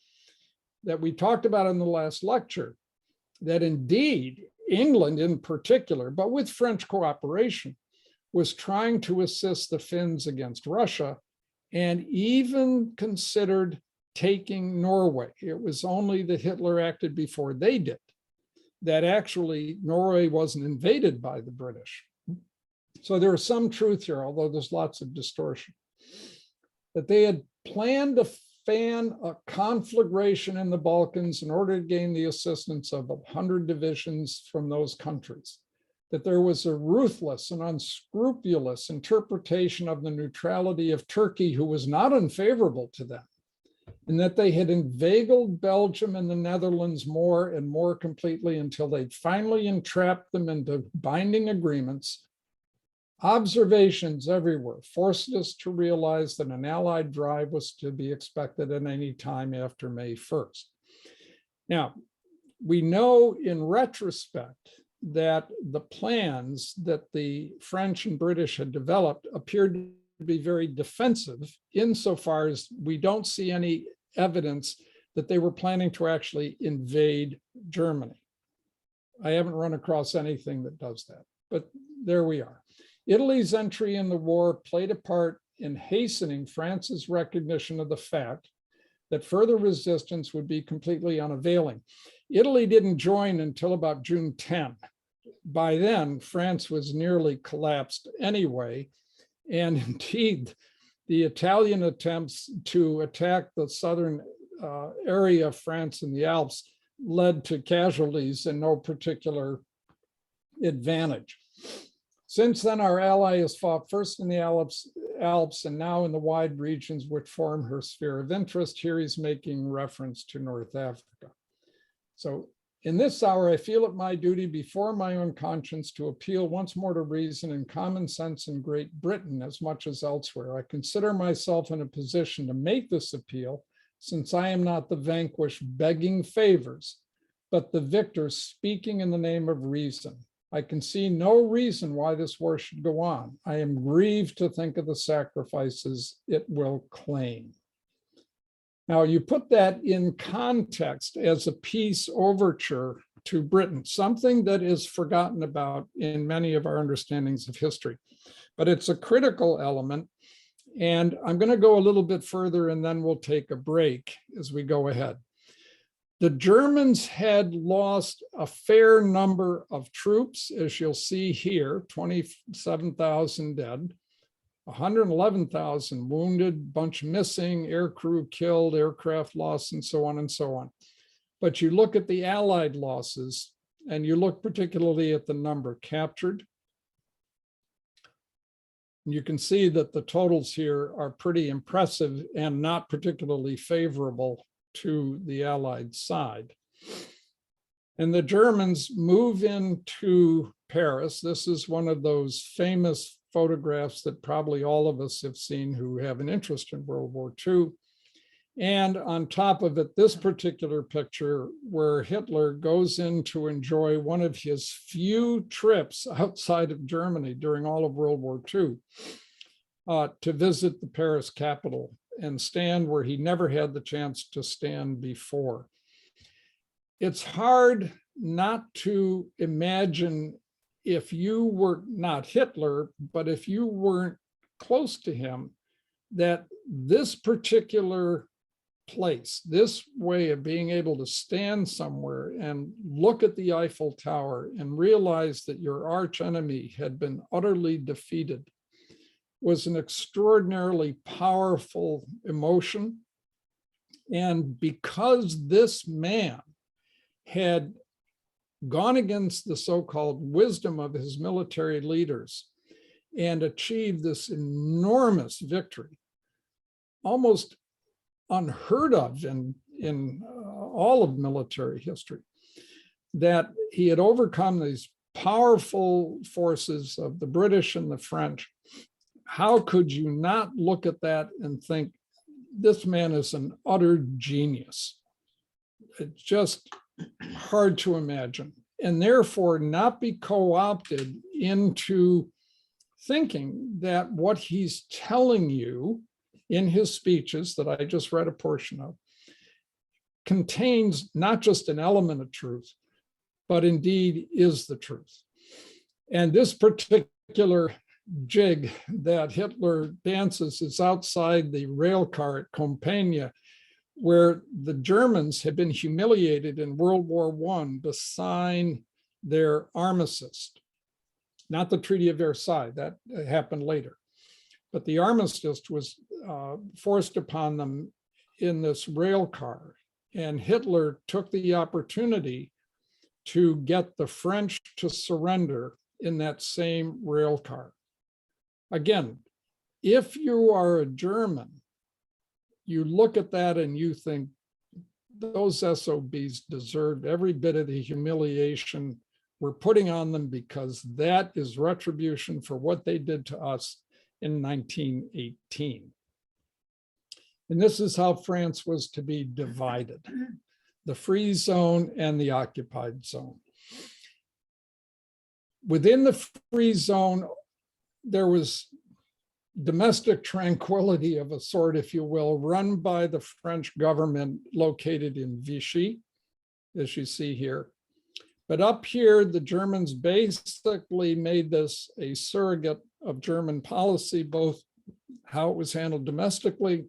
that we talked about in the last lecture, that indeed England in particular, but with French cooperation, was trying to assist the Finns against Russia and even considered taking Norway. It was only that Hitler acted before they did, that actually Norway wasn't invaded by the British. So there is some truth here, although there's lots of distortion. That they had planned to fan a conflagration in the Balkans in order to gain the assistance of 100 divisions from those countries. That there was a ruthless and unscrupulous interpretation of the neutrality of Turkey, who was not unfavorable to them, and that they had inveigled Belgium and the Netherlands more and more completely until they finally entrapped them into binding agreements. Observations everywhere forced us to realize that an Allied drive was to be expected at any time after May 1st. Now, we know in retrospect that the plans that the French and British had developed appeared to be very defensive, insofar as we don't see any evidence that they were planning to actually invade Germany. I haven't run across anything that does that, but there we are. Italy's entry in the war played a part in hastening France's recognition of the fact that further resistance would be completely unavailing. Italy didn't join until about June 10. By then, France was nearly collapsed anyway. And indeed, the Italian attempts to attack the southern area of France in the Alps led to casualties and no particular advantage. Since then, our ally has fought first in the Alps and now in the wide regions which form her sphere of interest. Here he's making reference to North Africa. So in this hour, I feel it my duty before my own conscience to appeal once more to reason and common sense in Great Britain as much as elsewhere. I consider myself in a position to make this appeal, since I am not the vanquished begging favors, but the victor speaking in the name of reason. I can see no reason why this war should go on. I am grieved to think of the sacrifices it will claim. Now, you put that in context as a peace overture to Britain, something that is forgotten about in many of our understandings of history, but it's a critical element. And I'm going to go a little bit further and then we'll take a break as we go ahead. The Germans had lost a fair number of troops, as you'll see here, 27,000 dead, 111,000 wounded, bunch missing, air crew killed, aircraft lost, and so on and so on. But you look at the Allied losses, and you look particularly at the number captured. You can see that the totals here are pretty impressive and not particularly favorable to the Allied side. And the Germans move into Paris. This is one of those famous photographs that probably all of us have seen who have an interest in World War II. And on top of it, this particular picture where Hitler goes in to enjoy one of his few trips outside of Germany during all of World War II to visit the Paris Capitol and stand where he never had the chance to stand before. It's hard not to imagine, if you were not Hitler, but if you weren't close to him, that this particular place, this way of being able to stand somewhere and look at the Eiffel Tower and realize that your arch enemy had been utterly defeated, was an extraordinarily powerful emotion. And because this man had gone against the so-called wisdom of his military leaders and achieved this enormous victory, almost unheard of in all of military history, that he had overcome these powerful forces of the British and the French. How could you not look at that and think this man is an utter genius. It's just hard to imagine, and therefore not be co-opted into thinking that what he's telling you in his speeches that I just read a portion of contains not just an element of truth, but indeed is the truth. And this particular jig that Hitler dances is outside the rail car at Compiègne, where the Germans had been humiliated in World War I to sign their armistice. Not the Treaty of Versailles, that happened later. But the armistice was forced upon them in this rail car. And Hitler took the opportunity to get the French to surrender in that same rail car. Again, if you are a German, you look at that and you think those SOBs deserved every bit of the humiliation we're putting on them, because that is retribution for what they did to us in 1918. And this is how France was to be divided: the free zone and the occupied zone. Within the free zone, there was domestic tranquility of a sort, if you will, run by the French government located in Vichy, as you see here. But up here, the Germans basically made this a surrogate of German policy, both how it was handled domestically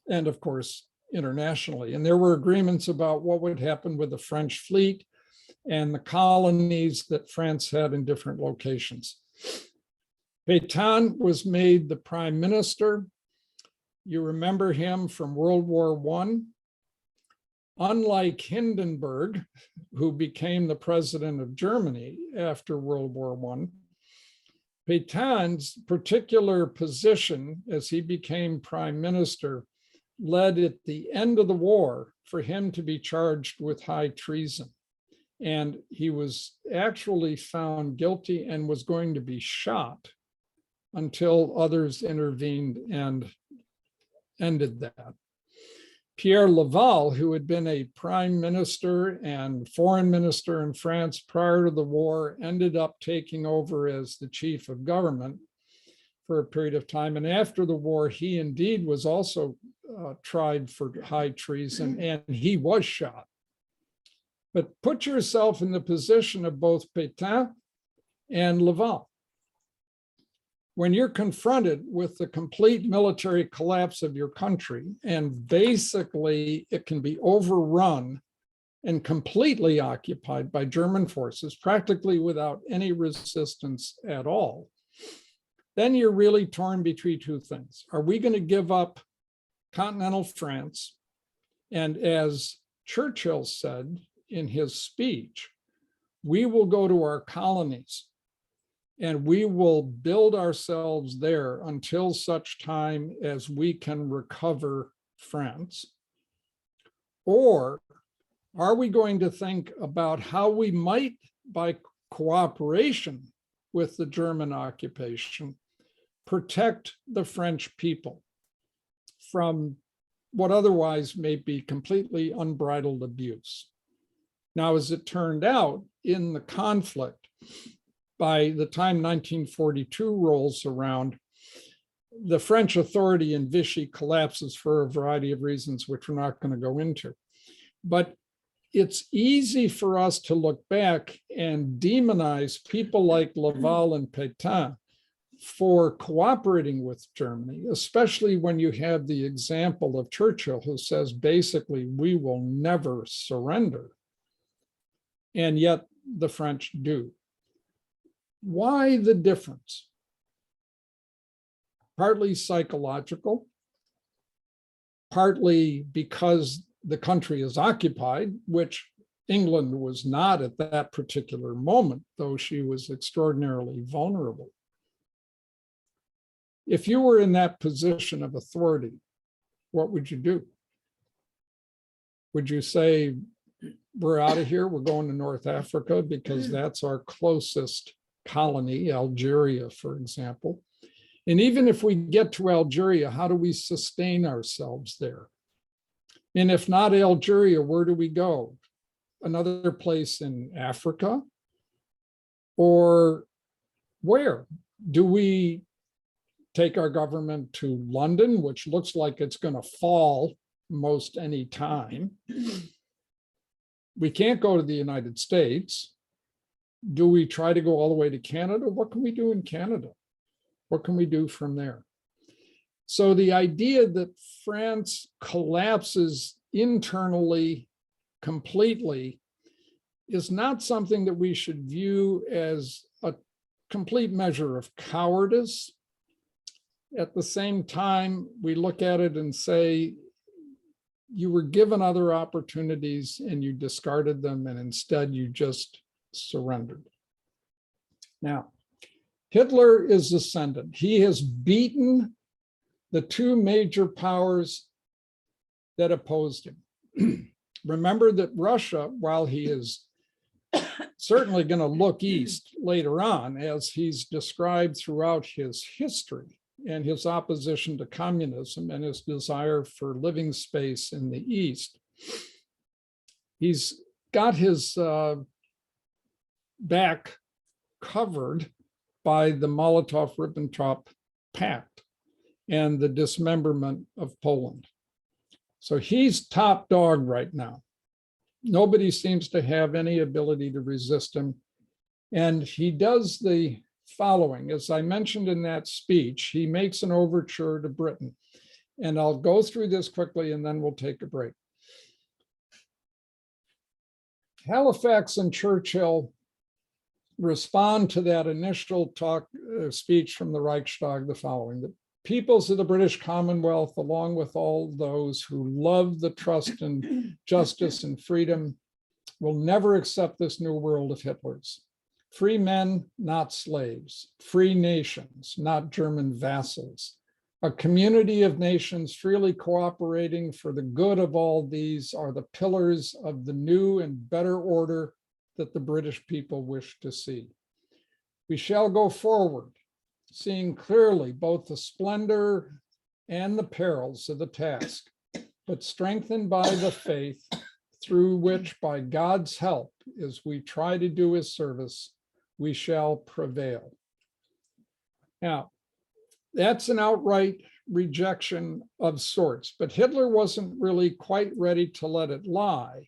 and, of course, internationally. And there were agreements about what would happen with the French fleet and the colonies that France had in different locations. Pétain was made the prime minister. You remember him from World War I. Unlike Hindenburg, who became the president of Germany after World War I, Pétain's particular position as he became prime minister led at the end of the war for him to be charged with high treason. And he was actually found guilty and was going to be shot until others intervened and ended that. Pierre Laval, who had been a prime minister and foreign minister in France prior to the war, ended up taking over as the chief of government for a period of time. And after the war, he indeed was also tried for high treason, and he was shot. But put yourself in the position of both Pétain and Laval. When you're confronted with the complete military collapse of your country, and basically it can be overrun and completely occupied by German forces, practically without any resistance at all, then you're really torn between two things. Are we going to give up continental France? And as Churchill said in his speech, we will go to our colonies and we will build ourselves there until such time as we can recover France? Or are we going to think about how we might, by cooperation with the German occupation, protect the French people from what otherwise may be completely unbridled abuse? Now, as it turned out, in the conflict, by the time 1942 rolls around, the French authority in Vichy collapses for a variety of reasons, which we're not going to go into. But it's easy for us to look back and demonize people like Laval and Pétain for cooperating with Germany, especially when you have the example of Churchill, who says, basically, we will never surrender. And yet the French do. Why the difference? Partly psychological, partly because the country is occupied, which England was not at that particular moment, though she was extraordinarily vulnerable. If you were in that position of authority, what would you do? Would you say, we're out of here, we're going to North Africa because that's our closest colony, Algeria, for example, And even if we get to Algeria, how do we sustain ourselves there? And if not Algeria, where do we go? Another place in Africa? Or where? Do we take our government to London, which looks like it's going to fall most any time? We can't go to the United States. Do we try to go all the way to Canada? What can we do in Canada? What can we do from there? So the idea that France collapses internally completely is not something that we should view as a complete measure of cowardice. At the same time, we look at it and say, you were given other opportunities and you discarded them, and instead you just surrendered. Now, Hitler is ascendant. He has beaten the two major powers that opposed him. Remember that Russia, while he is certainly going to look east later on, as he's described throughout his history and his opposition to communism and his desire for living space in the East, he's got his back covered by the Molotov-Ribbentrop Pact and the dismemberment of Poland. So he's top dog right now. Nobody seems to have any ability to resist him. And he does the following. As I mentioned in that speech, he makes an overture to Britain. And I'll go through this quickly and then we'll take a break. Halifax and Churchill respond to that initial speech from the Reichstag the following: the peoples of the British Commonwealth, along with all those who love the trust in justice and freedom, will never accept this new world of Hitler's. Free men, not slaves. Free nations, not German vassals. A community of nations freely cooperating for the good of all these are the pillars of the new and better order that the British people wish to see. We shall go forward, seeing clearly both the splendor and the perils of the task, but strengthened by the faith through which, by God's help, as we try to do his service, we shall prevail. Now, that's an outright rejection of sorts, but Hitler wasn't really quite ready to let it lie.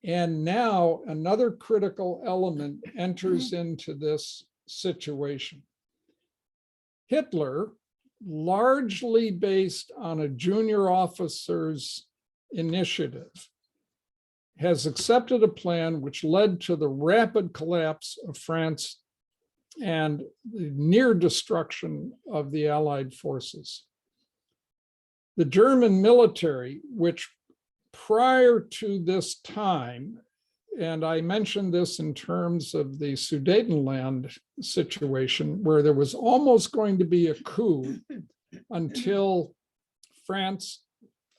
And now another critical element enters into this situation. Hitler, largely based on a junior officer's initiative, has accepted a plan which led to the rapid collapse of France and the near destruction of the Allied forces. The German military, which prior to this time, and I mentioned this in terms of the Sudetenland situation, where there was almost going to be a coup until France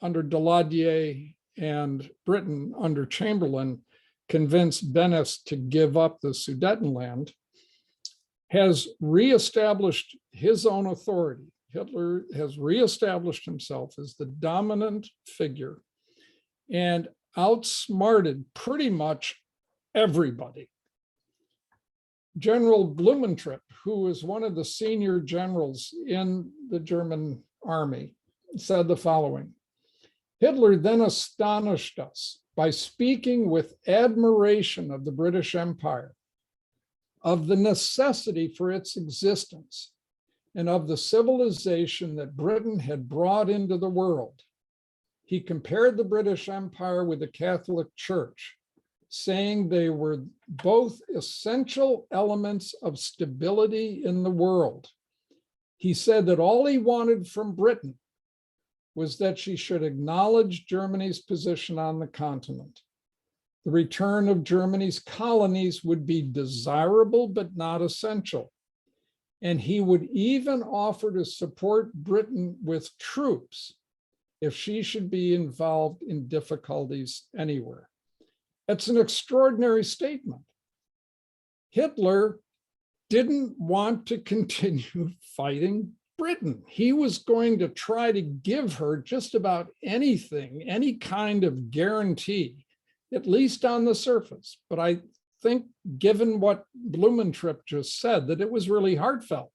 under Daladier and Britain under Chamberlain convinced Beneš to give up the Sudetenland, has reestablished his own authority. Hitler has reestablished himself as the dominant figure and outsmarted pretty much everybody. General Blumentritt, who was one of the senior generals in the German army, said the following: Hitler then astonished us by speaking with admiration of the British Empire, of the necessity for its existence, and of the civilization that Britain had brought into the world. He compared the British Empire with the Catholic Church, saying they were both essential elements of stability in the world. He said that all he wanted from Britain was that she should acknowledge Germany's position on the continent. The return of Germany's colonies would be desirable, but not essential. And he would even offer to support Britain with troops if she should be involved in difficulties anywhere. It's an extraordinary statement. Hitler didn't want to continue fighting Britain. He was going to try to give her just about anything, any kind of guarantee, at least on the surface. But I think, given what Blumentritt just said, that it was really heartfelt.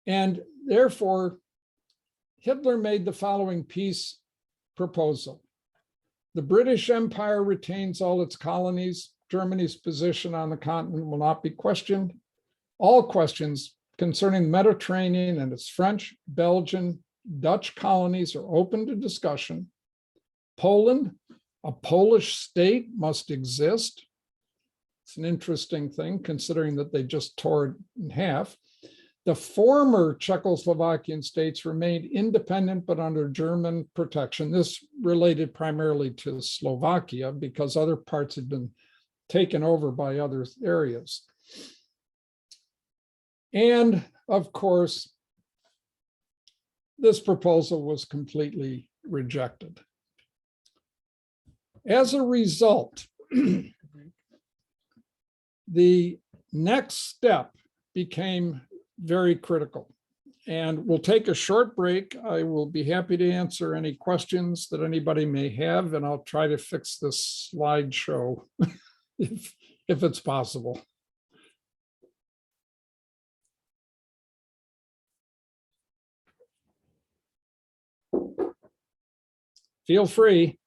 And therefore, Hitler made the following peace proposal. The British Empire retains all its colonies. Germany's position on the continent will not be questioned. All questions concerning the Mediterranean and its French, Belgian, Dutch colonies are open to discussion. Poland, a Polish state, must exist. It's an interesting thing, considering that they just tore it in half. The former Czechoslovakian states remained independent, but under German protection. This related primarily to Slovakia because other parts had been taken over by other areas. And of course, this proposal was completely rejected. As a result, the next step became very critical. And we'll take a short break. I will be happy to answer any questions that anybody may have, and I'll try to fix this slideshow if it's possible. Feel free.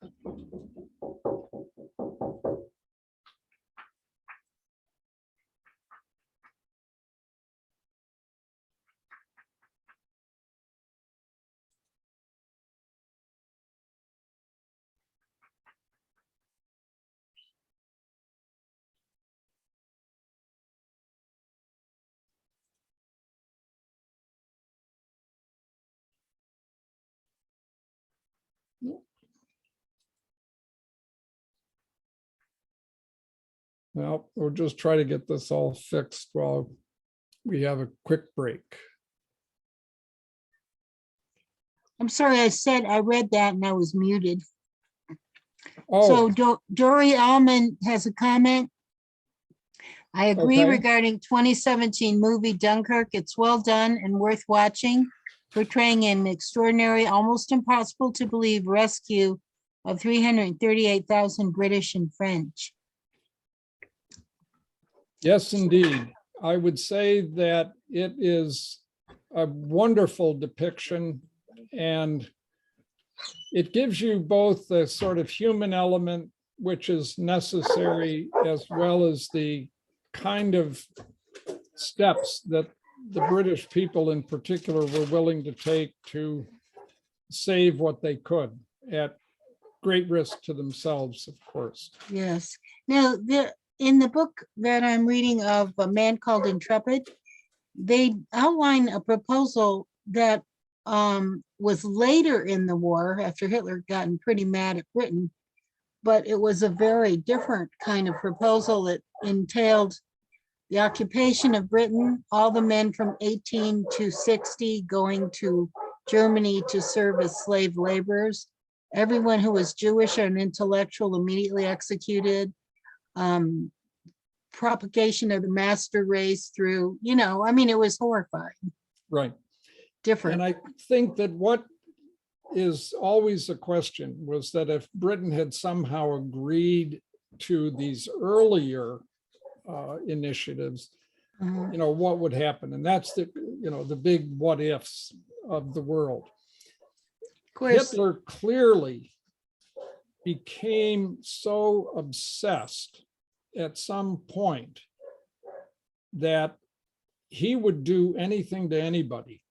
Well, we'll just try to get this all fixed while we have a quick break. I'm sorry, I read that and I was muted. Oh, So Dory Allman has a comment. I agree Okay. regarding 2017 movie Dunkirk. It's well done and worth watching, portraying an extraordinary, almost impossible to believe rescue of 338,000 British and French. yes, indeed. I would say that it is a wonderful depiction, and it gives you both the sort of human element, which is necessary, as well as the kind of steps that the British people in particular were willing to take to save what they could at great risk to themselves, of course. Yes. Now, in the book that I'm reading of A Man Called Intrepid, they outline a proposal that was later in the war after Hitler had gotten pretty mad at Britain, but it was a very different kind of proposal that entailed the occupation of Britain, all the men from 18 to 60 going to Germany to serve as slave laborers, everyone who was Jewish or an intellectual immediately executed, propagation of the master race through, I mean, it was horrifying, Right. different. And I think that what is always a question was that if Britain had somehow agreed to these earlier initiatives, Mhm. what would happen? And that's the big what ifs of the world. Of course, Hitler clearly became so obsessed at some point that he would do anything to anybody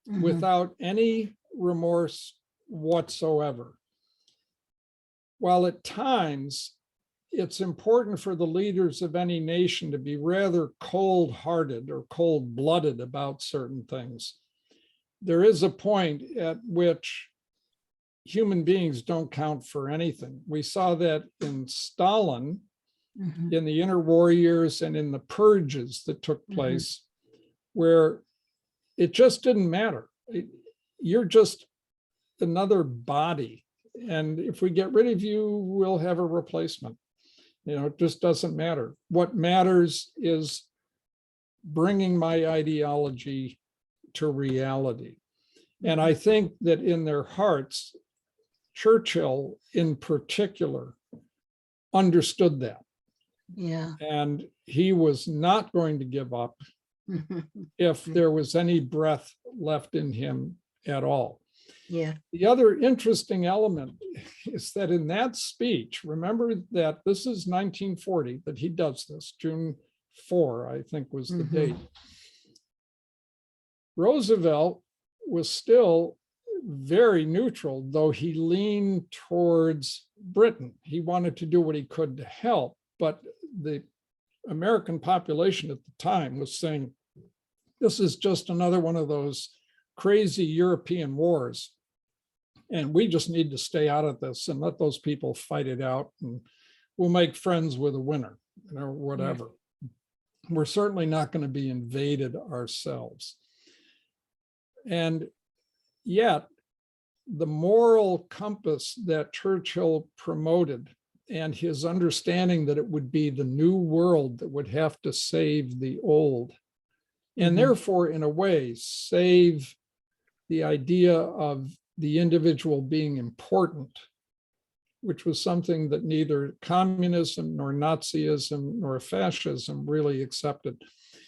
mhm. without any remorse whatsoever. While at times it's important for the leaders of any nation to be rather cold-hearted or cold-blooded about certain things, there is a point at which human beings don't count for anything. We saw that in Stalin, Mhm. in the interwar years, and in the purges that took place, where it just didn't matter. You're just another body. And if we get rid of you, we'll have a replacement. It just doesn't matter. What matters is bringing my ideology to reality. And I think that in their hearts, Churchill in particular understood that. Yeah. And he was not going to give up if there was any breath left in him at all. Yeah. The other interesting element is that in that speech, remember that this is 1940 that he does this, June 4, I think was the Mhm. date. Roosevelt was still very neutral, though he leaned towards Britain. He wanted to do what he could to help, but the American population at the time was saying, this is just another one of those crazy European wars. And we just need to stay out of this and let those people fight it out. And we'll make friends with a winner or whatever. We're certainly not going to be invaded ourselves. And yet, the moral compass that Churchill promoted and his understanding that it would be the new world that would have to save the old, and therefore, in a way, save the idea of the individual being important, which was something that neither communism nor Nazism nor fascism really accepted.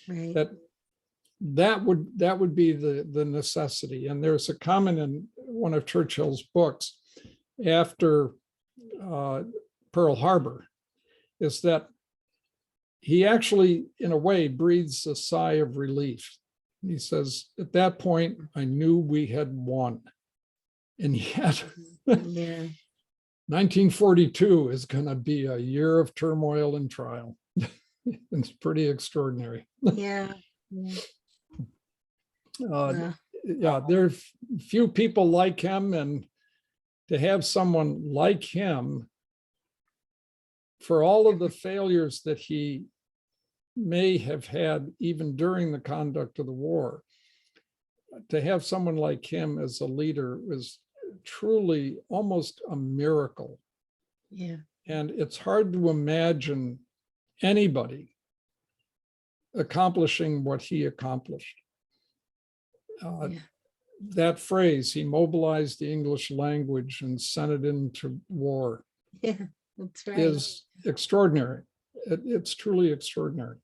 Right. That would be the necessity. And there's a comment in one of Churchill's books after Pearl Harbor, is that he actually, in a way, breathes a sigh of relief. He says, at that point, I knew we had won. And yet, Yeah. 1942 is going to be a year of turmoil and trial. It's pretty extraordinary. Yeah. Yeah. Yeah. Yeah, there are few people like him, and to have someone like him, for all of the failures that he may have had even during the conduct of the war, to have someone like him as a leader was truly almost a miracle. Yeah. And it's hard to imagine anybody accomplishing what he accomplished. Yeah. That phrase, he mobilized the English language and sent it into war, Yeah. That's right. is extraordinary. It's truly extraordinary.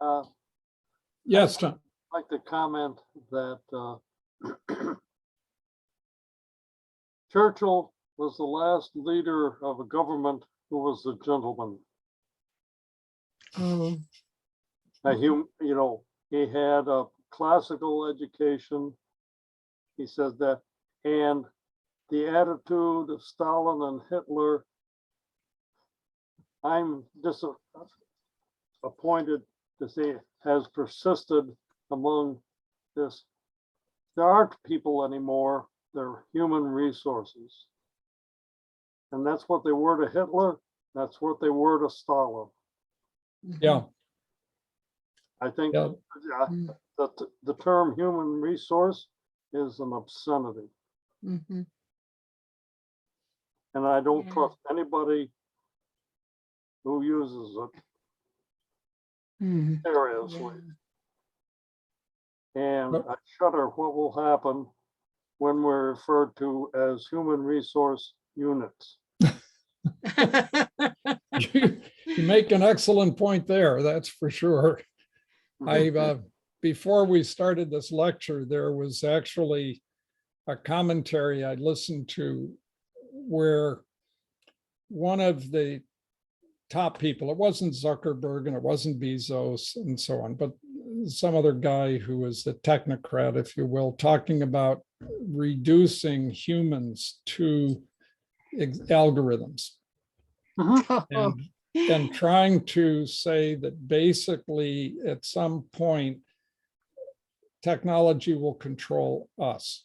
Uh, Yes, Tom. I'd like to comment that Churchill was the last leader of a government who was a gentleman. Oh. He had a classical education. He says that, and the attitude of Stalin and Hitler, I'm disappointed to say, has persisted among this. There aren't people anymore, they're human resources. And that's what they were to Hitler, that's what they were to Stalin. Yeah, I think yeah, that the term human resource is an obscenity. Mhm. And I don't Yeah. trust anybody who uses it Mhm. seriously. And But- I shudder what will happen when we're referred to as human resource units. you make an excellent point there, that's for sure. Before we started this lecture, there was actually a commentary I listened to where one of the top people, it wasn't Zuckerberg and it wasn't Bezos and so on, but some other guy who was a technocrat, if you will, talking about reducing humans to algorithms. And trying to say that basically at some point, technology will control us.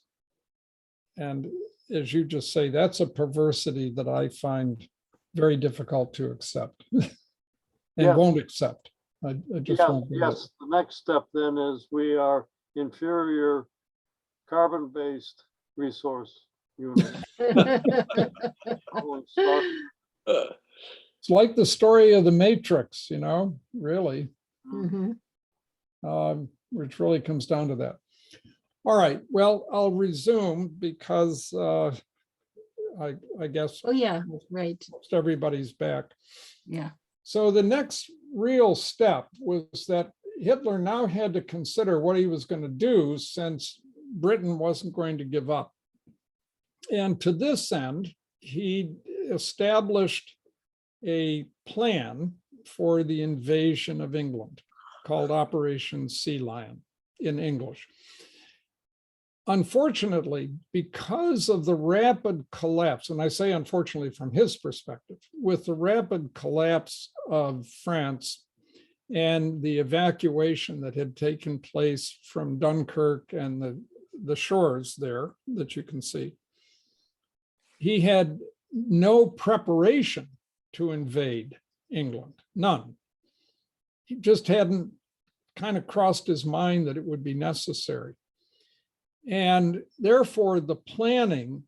And as you just say, that's a perversity that I find very difficult to accept and Yes. won't accept. I just Yes, won't. do it. yes, the next step then is we are inferior carbon-based resource units. We'll start- It's like the story of the Matrix, really. Mhm. which really comes down to that. All right, well, I'll resume because I guess Oh, yeah, right. most everybody's back. Yeah. So the next real step was that Hitler now had to consider what he was going to do since Britain wasn't going to give up. And to this end, he established a plan for the invasion of England called Operation Sea Lion in English. Unfortunately, because of the rapid collapse, and I say unfortunately from his perspective, with the rapid collapse of France and the evacuation that had taken place from Dunkirk and the shores there that you can see, he had no preparation to invade England, none. He just hadn't kind of crossed his mind that it would be necessary. And therefore, the planning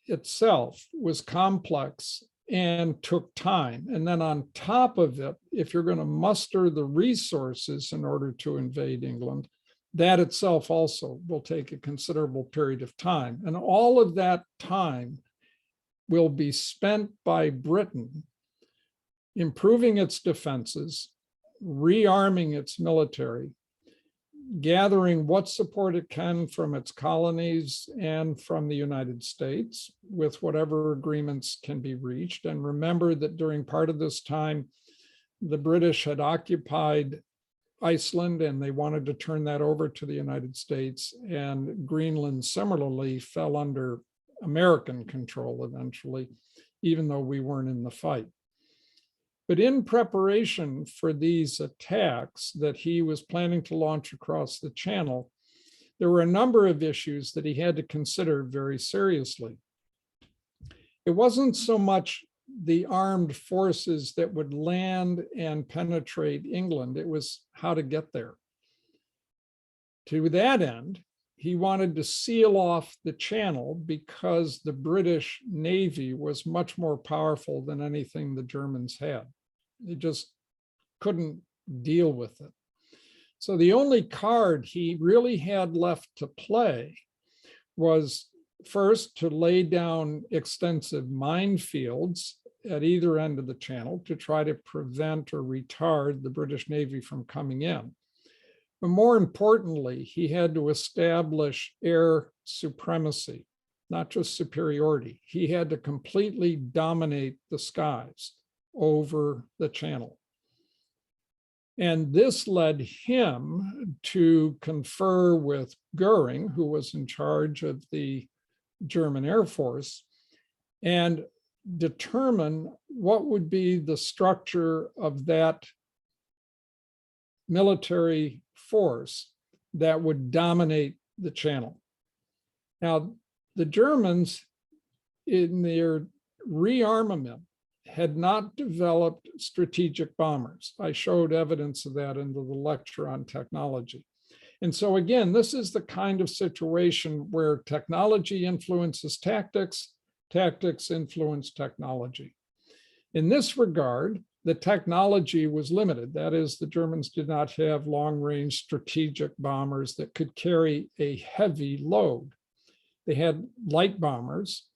itself was complex and took time. And then on top of it, if you're going to muster the resources in order to invade England, that itself also will take a considerable period of time. And all of that time will be spent by Britain improving its defenses, rearming its military, gathering what support it can from its colonies and from the United States with whatever agreements can be reached. And remember that during part of this time, the British had occupied Iceland and they wanted to turn that over to the United States, and Greenland similarly fell under American control eventually, even though we weren't in the fight. But in preparation for these attacks that he was planning to launch across the channel, there were a number of issues that he had to consider very seriously. It wasn't so much the armed forces that would land and penetrate England, it was how to get there. To that end, he wanted to seal off the channel because the British Navy was much more powerful than anything the Germans had. They just couldn't deal with it. So the only card he really had left to play was first to lay down extensive minefields at either end of the channel to try to prevent or retard the British Navy from coming in. But more importantly, he had to establish air supremacy, not just superiority. He had to completely dominate the skies over the channel. And this led him to confer with Goering, who was in charge of the German Air Force, and determine what would be the structure of that military force that would dominate the channel. Now, the Germans, in their rearmament, had not developed strategic bombers. I showed evidence of that in the lecture on technology. And so again, this is the kind of situation where technology influences tactics, tactics influence technology. In this regard, the technology was limited. That is, the Germans did not have long-range strategic bombers that could carry a heavy load. They had light bombers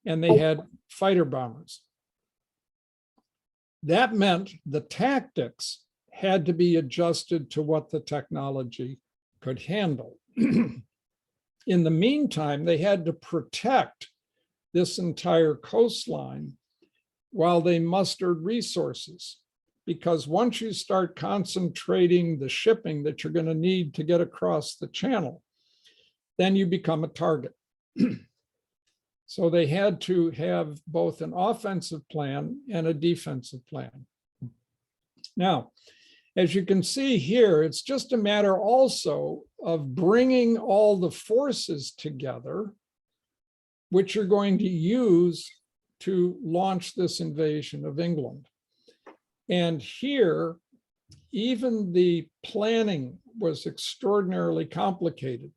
and they had fighter bombers. That meant the tactics had to be adjusted to what the technology could handle. In the meantime, they had to protect this entire coastline while they mustered resources. Because once you start concentrating the shipping that you're going to need to get across the channel, then you become a target. So they had to have both an offensive plan and a defensive plan. Now, as you can see here, it's just a matter also of bringing all the forces together, which you're going to use to launch this invasion of England. And here, even the planning was extraordinarily complicated.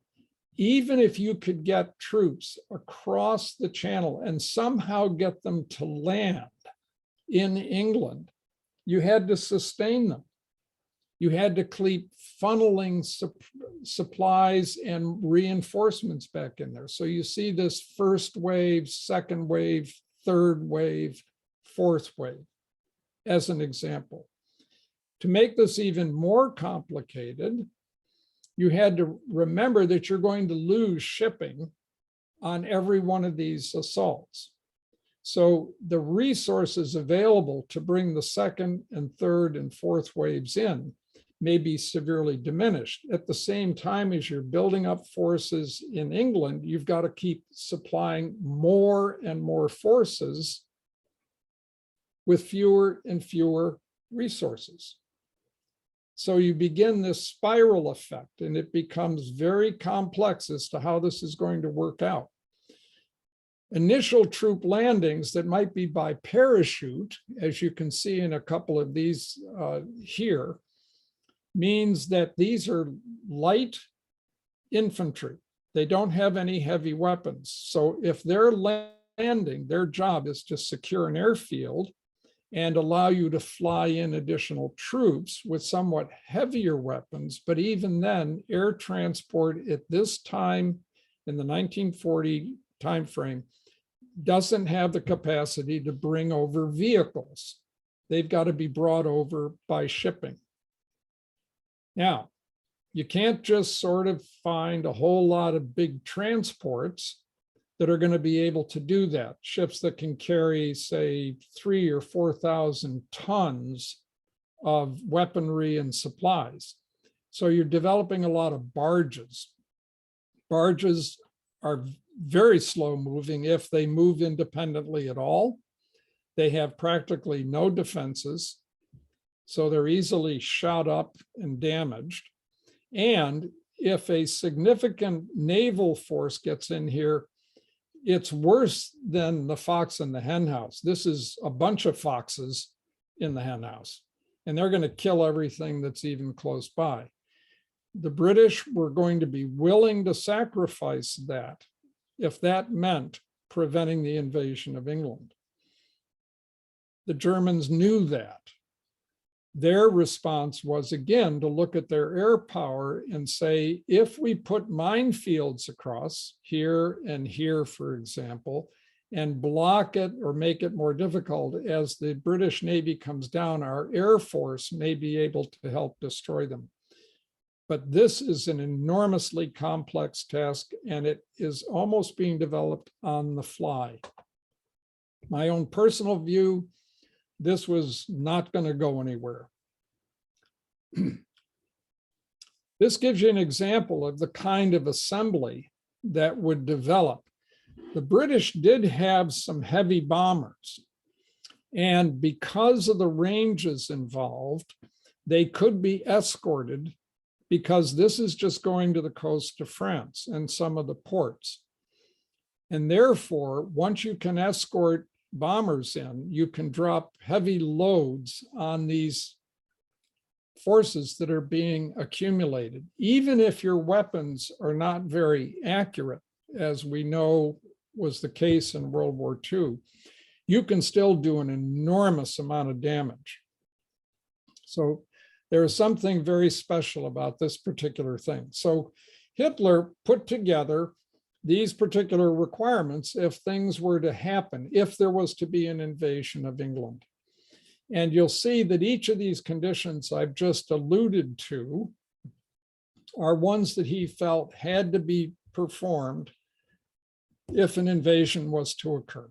Even if you could get troops across the channel and somehow get them to land in England, you had to sustain them. You had to keep funneling supplies and reinforcements back in there. So you see this first wave, second wave, third wave, fourth wave, as an example. To make this even more complicated, you had to remember that you're going to lose shipping on every one of these assaults. So the resources available to bring the second and third and fourth waves in may be severely diminished. At the same time as you're building up forces in England, you've got to keep supplying more and more forces with fewer and fewer resources. So you begin this spiral effect, and it becomes very complex as to how this is going to work out. Initial troop landings that might be by parachute, as you can see in a couple of these here, means that these are light infantry. They don't have any heavy weapons. So if they're landing, their job is to secure an airfield and allow you to fly in additional troops with somewhat heavier weapons. But even then, air transport at this time in the 1940 timeframe doesn't have the capacity to bring over vehicles. They've got to be brought over by shipping. Now, you can't just sort of find a whole lot of big transports that are going to be able to do that. Ships that can carry, say, 3,000 or 4,000 tons of weaponry and supplies. So you're developing a lot of barges. Barges are very slow moving if they move independently at all. They have practically no defenses, so they're easily shot up and damaged. And if a significant naval force gets in here, it's worse than the fox in the hen house. This is a bunch of foxes in the hen house, and they're going to kill everything that's even close by. The British were going to be willing to sacrifice that if that meant preventing the invasion of England. The Germans knew that. Their response was, again, to look at their air power and say, if we put minefields across here and here, for example, and block it or make it more difficult, as the British Navy comes down, our Air Force may be able to help destroy them. But this is an enormously complex task, and it is almost being developed on the fly. My own personal view, this was not going to go anywhere. This gives you an example of the kind of assembly that would develop. The British did have some heavy bombers, and because of the ranges involved, they could be escorted, because this is just going to the coast of France and some of the ports. And therefore, once you can escort bombers in, you can drop heavy loads on these forces that are being accumulated. Even if your weapons are not very accurate, as we know was the case in World War II, you can still do an enormous amount of damage. So there is something very special about this particular thing. So Hitler put together these particular requirements if things were to happen, if there was to be an invasion of England. And you'll see that each of these conditions I've just alluded to are ones that he felt had to be performed if an invasion was to occur.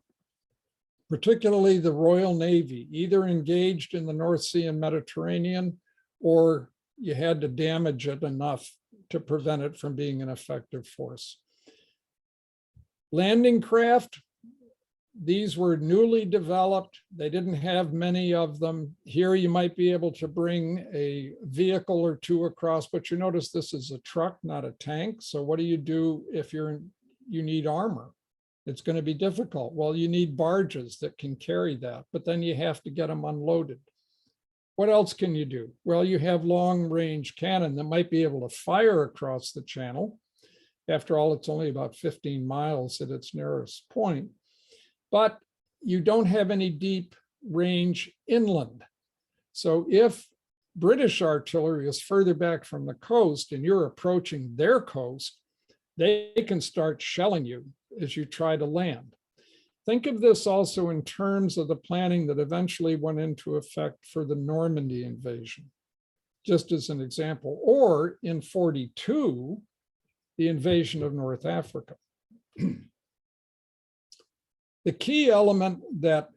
Particularly the Royal Navy, either engaged in the North Sea and Mediterranean, or you had to damage it enough to prevent it from being an effective force. Landing craft, these were newly developed. They didn't have many of them. Here you might be able to bring a vehicle or two across, but you notice this is a truck, not a tank. So what do you do if you need armor? It's going to be difficult. Well, you need barges that can carry that, but then you have to get them unloaded. What else can you do? Well, you have long-range cannon that might be able to fire across the channel. After all, it's only about 15 miles at its nearest point, but you don't have any deep range inland. So if British artillery is further back from the coast and you're approaching their coast, they can start shelling you as you try to land. Think of this also in terms of the planning that eventually went into effect for the Normandy invasion, just as an example, or in 42, the invasion of North Africa. The key element that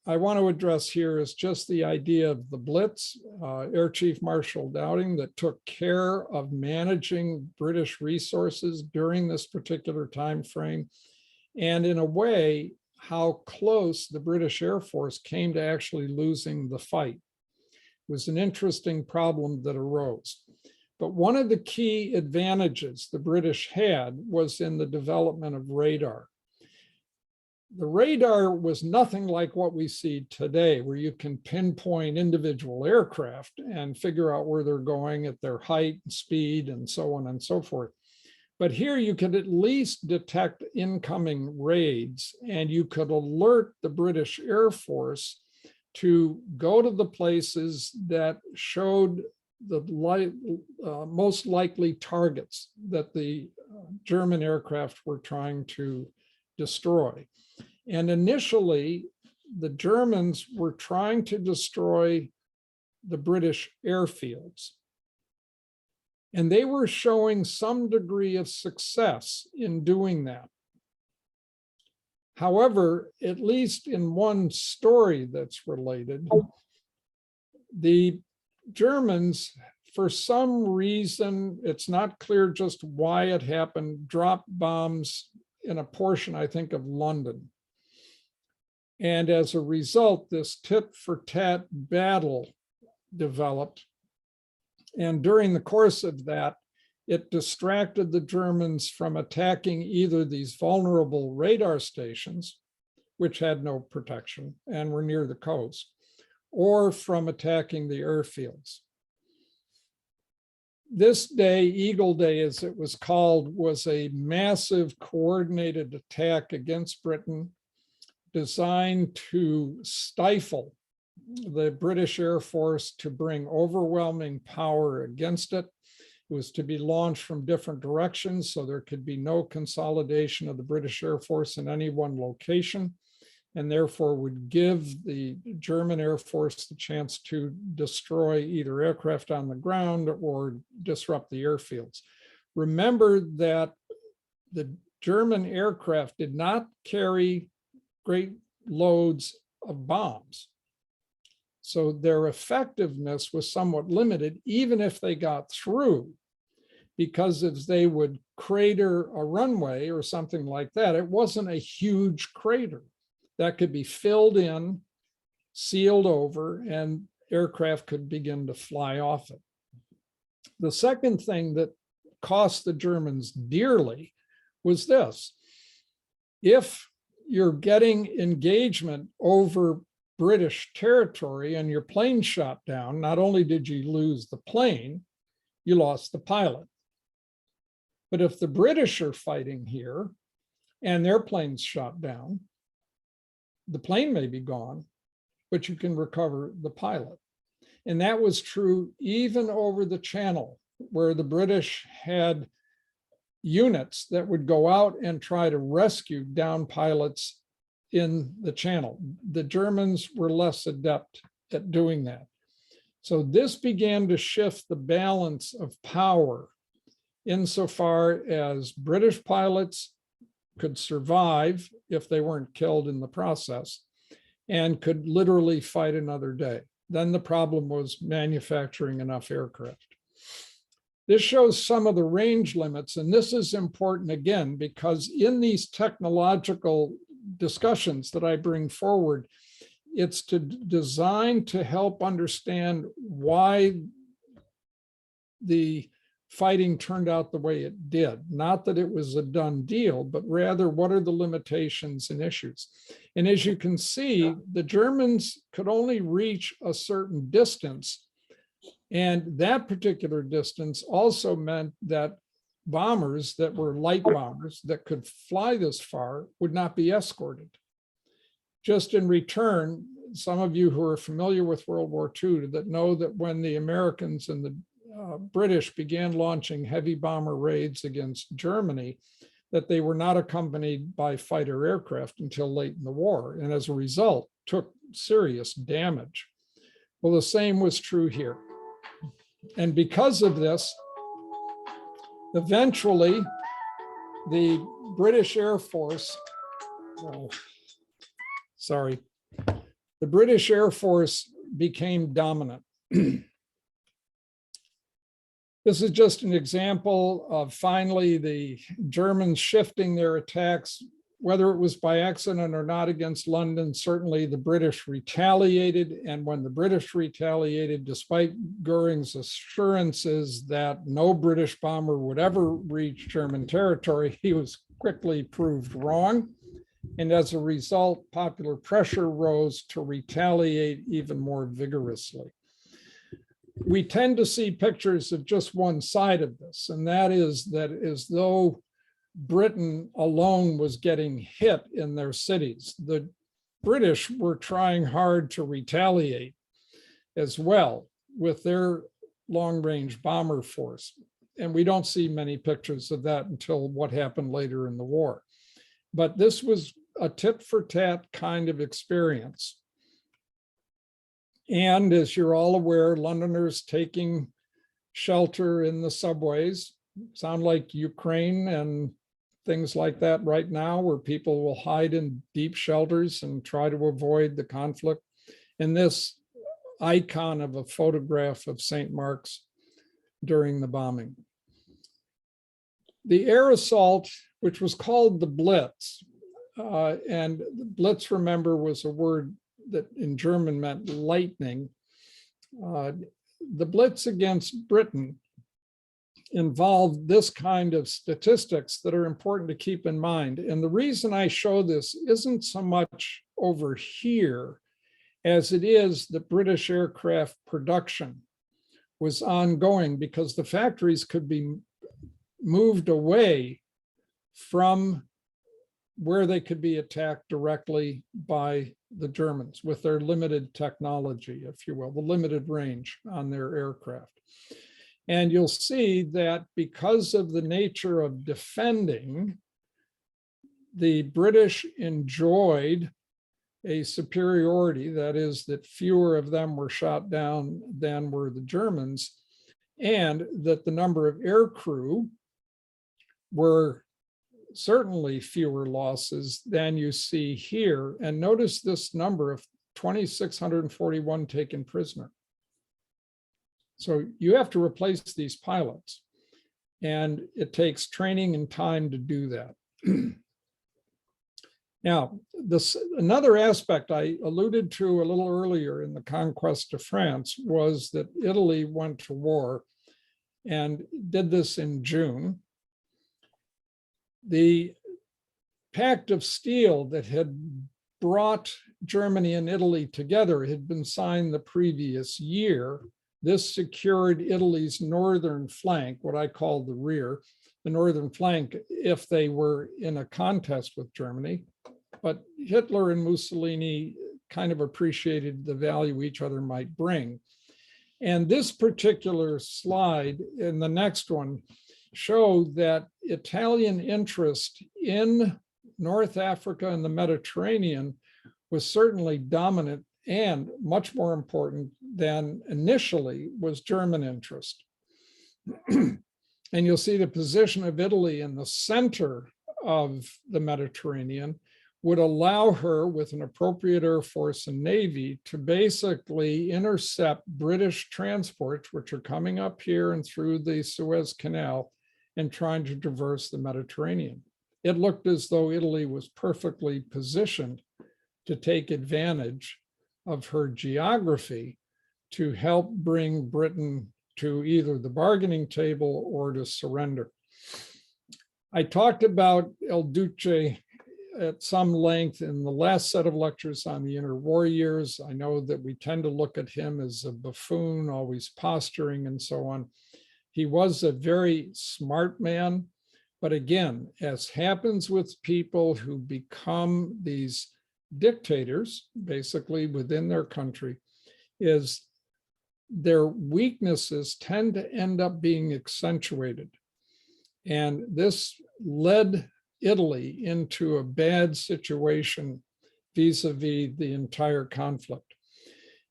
I want to address here is just the idea of the Blitz, Air Chief Marshal Dowding, that took care of managing British resources during this particular time frame, and in a way, how close the British Air Force came to actually losing the fight. It was an interesting problem that arose. But one of the key advantages the British had was in the development of radar. The radar was nothing like what we see today, where you can pinpoint individual aircraft and figure out where they're going at their height, speed, and so on and so forth. But here you could at least detect incoming raids, and you could alert the British Air Force to go to the places that showed the most likely targets that the German aircraft were trying to destroy. And initially, the Germans were trying to destroy the British airfields. And they were showing some degree of success in doing that. However, at least in one story that's related, the Germans, for some reason, it's not clear just why it happened, dropped bombs in a portion, I think, of London. And as a result, this tit for tat battle developed. And during the course of that, it distracted the Germans from attacking either these vulnerable radar stations, which had no protection and were near the coast, or from attacking the airfields. This day, Eagle Day, as it was called, was a massive coordinated attack against Britain, designed to stifle the British Air Force, to bring overwhelming power against it. It was to be launched from different directions, so there could be no consolidation of the British Air Force in any one location, and therefore would give the German Air Force the chance to destroy either aircraft on the ground or disrupt the airfields. Remember that the German aircraft did not carry great loads of bombs. So their effectiveness was somewhat limited, even if they got through, because if they would crater a runway or something like that, it wasn't a huge crater that could be filled in, sealed over, and aircraft could begin to fly off it. The second thing that cost the Germans dearly was this. If you're getting engagement over British territory and your plane shot down, not only did you lose the plane, you lost the pilot. But if the British are fighting here and their plane's shot down, the plane may be gone, but you can recover the pilot. And that was true even over the Channel, where the British had units that would go out and try to rescue down pilots in the Channel. The Germans were less adept at doing that. So this began to shift the balance of power insofar as British pilots could survive if they weren't killed in the process and could literally fight another day. Then the problem was manufacturing enough aircraft. This shows some of the range limits, and this is important again, because in these technological discussions that I bring forward, it's designed to help understand why the fighting turned out the way it did. Not that it was a done deal, but rather what are the limitations and issues. And as you can see, the Germans could only reach a certain distance. And that particular distance also meant that bombers that were light bombers that could fly this far would not be escorted. Just in return, some of you who are familiar with World War II that know that when the Americans and the British began launching heavy bomber raids against Germany, that they were not accompanied by fighter aircraft until late in the war, and as a result, took serious damage. Well, the same was true here. And because of this, eventually, the British Air Force, the British Air Force became dominant. This is just an example of finally the Germans shifting their attacks, whether it was by accident or not, against London. Certainly the British retaliated, and when the British retaliated, despite Goering's assurances that no British bomber would ever reach German territory, he was quickly proved wrong. And as a result, popular pressure rose to retaliate even more vigorously. We tend to see pictures of just one side of this, and that is that as though Britain alone was getting hit in their cities, the British were trying hard to retaliate as well with their long-range bomber force. And we don't see many pictures of that until what happened later in the war. But this was a tit-for-tat kind of experience. And as you're all aware, Londoners taking shelter in the subways sound like Ukraine and things like that right now, where people will hide in deep shelters and try to avoid the conflict. And this icon of a photograph of St. Mark's during the bombing. The air assault, which was called the Blitz, and the Blitz, remember, was a word that in German meant lightning. The Blitz against Britain involved this kind of statistics that are important to keep in mind. And the reason I show this isn't so much over here as it is that British aircraft production was ongoing because the factories could be moved away from where they could be attacked directly by the Germans with their limited technology, if you will, the limited range on their aircraft. And you'll see that because of the nature of defending, the British enjoyed a superiority, that is, that fewer of them were shot down than were the Germans, and that the number of aircrew were certainly fewer losses than you see here. And notice this number of 2,641 taken prisoner. So you have to replace these pilots, and it takes training and time to do that. Now, another aspect I alluded to a little earlier in the conquest of France was that Italy went to war and did this in June. The Pact of Steel that had brought Germany and Italy together had been signed the previous year. This secured Italy's northern flank, what I call the rear, the northern flank, if they were in a contest with Germany. But Hitler and Mussolini kind of appreciated the value each other might bring. And this particular slide and the next one show that Italian interest in North Africa and the Mediterranean was certainly dominant and much more important than initially was German interest. And you'll see the position of Italy in the center of the Mediterranean would allow her, with an appropriate air force and navy, to basically intercept British transports, which are coming up here and through the Suez Canal and trying to traverse the Mediterranean. It looked as though Italy was perfectly positioned to take advantage of her geography to help bring Britain to either the bargaining table or to surrender. I talked about El Duce at some length in the last set of lectures on the interwar years. I know that we tend to look at him as a buffoon, always posturing and so on. He was a very smart man, but again, as happens with people who become these dictators, basically within their country, is their weaknesses tend to end up being accentuated. And this led Italy into a bad situation vis-a-vis the entire conflict.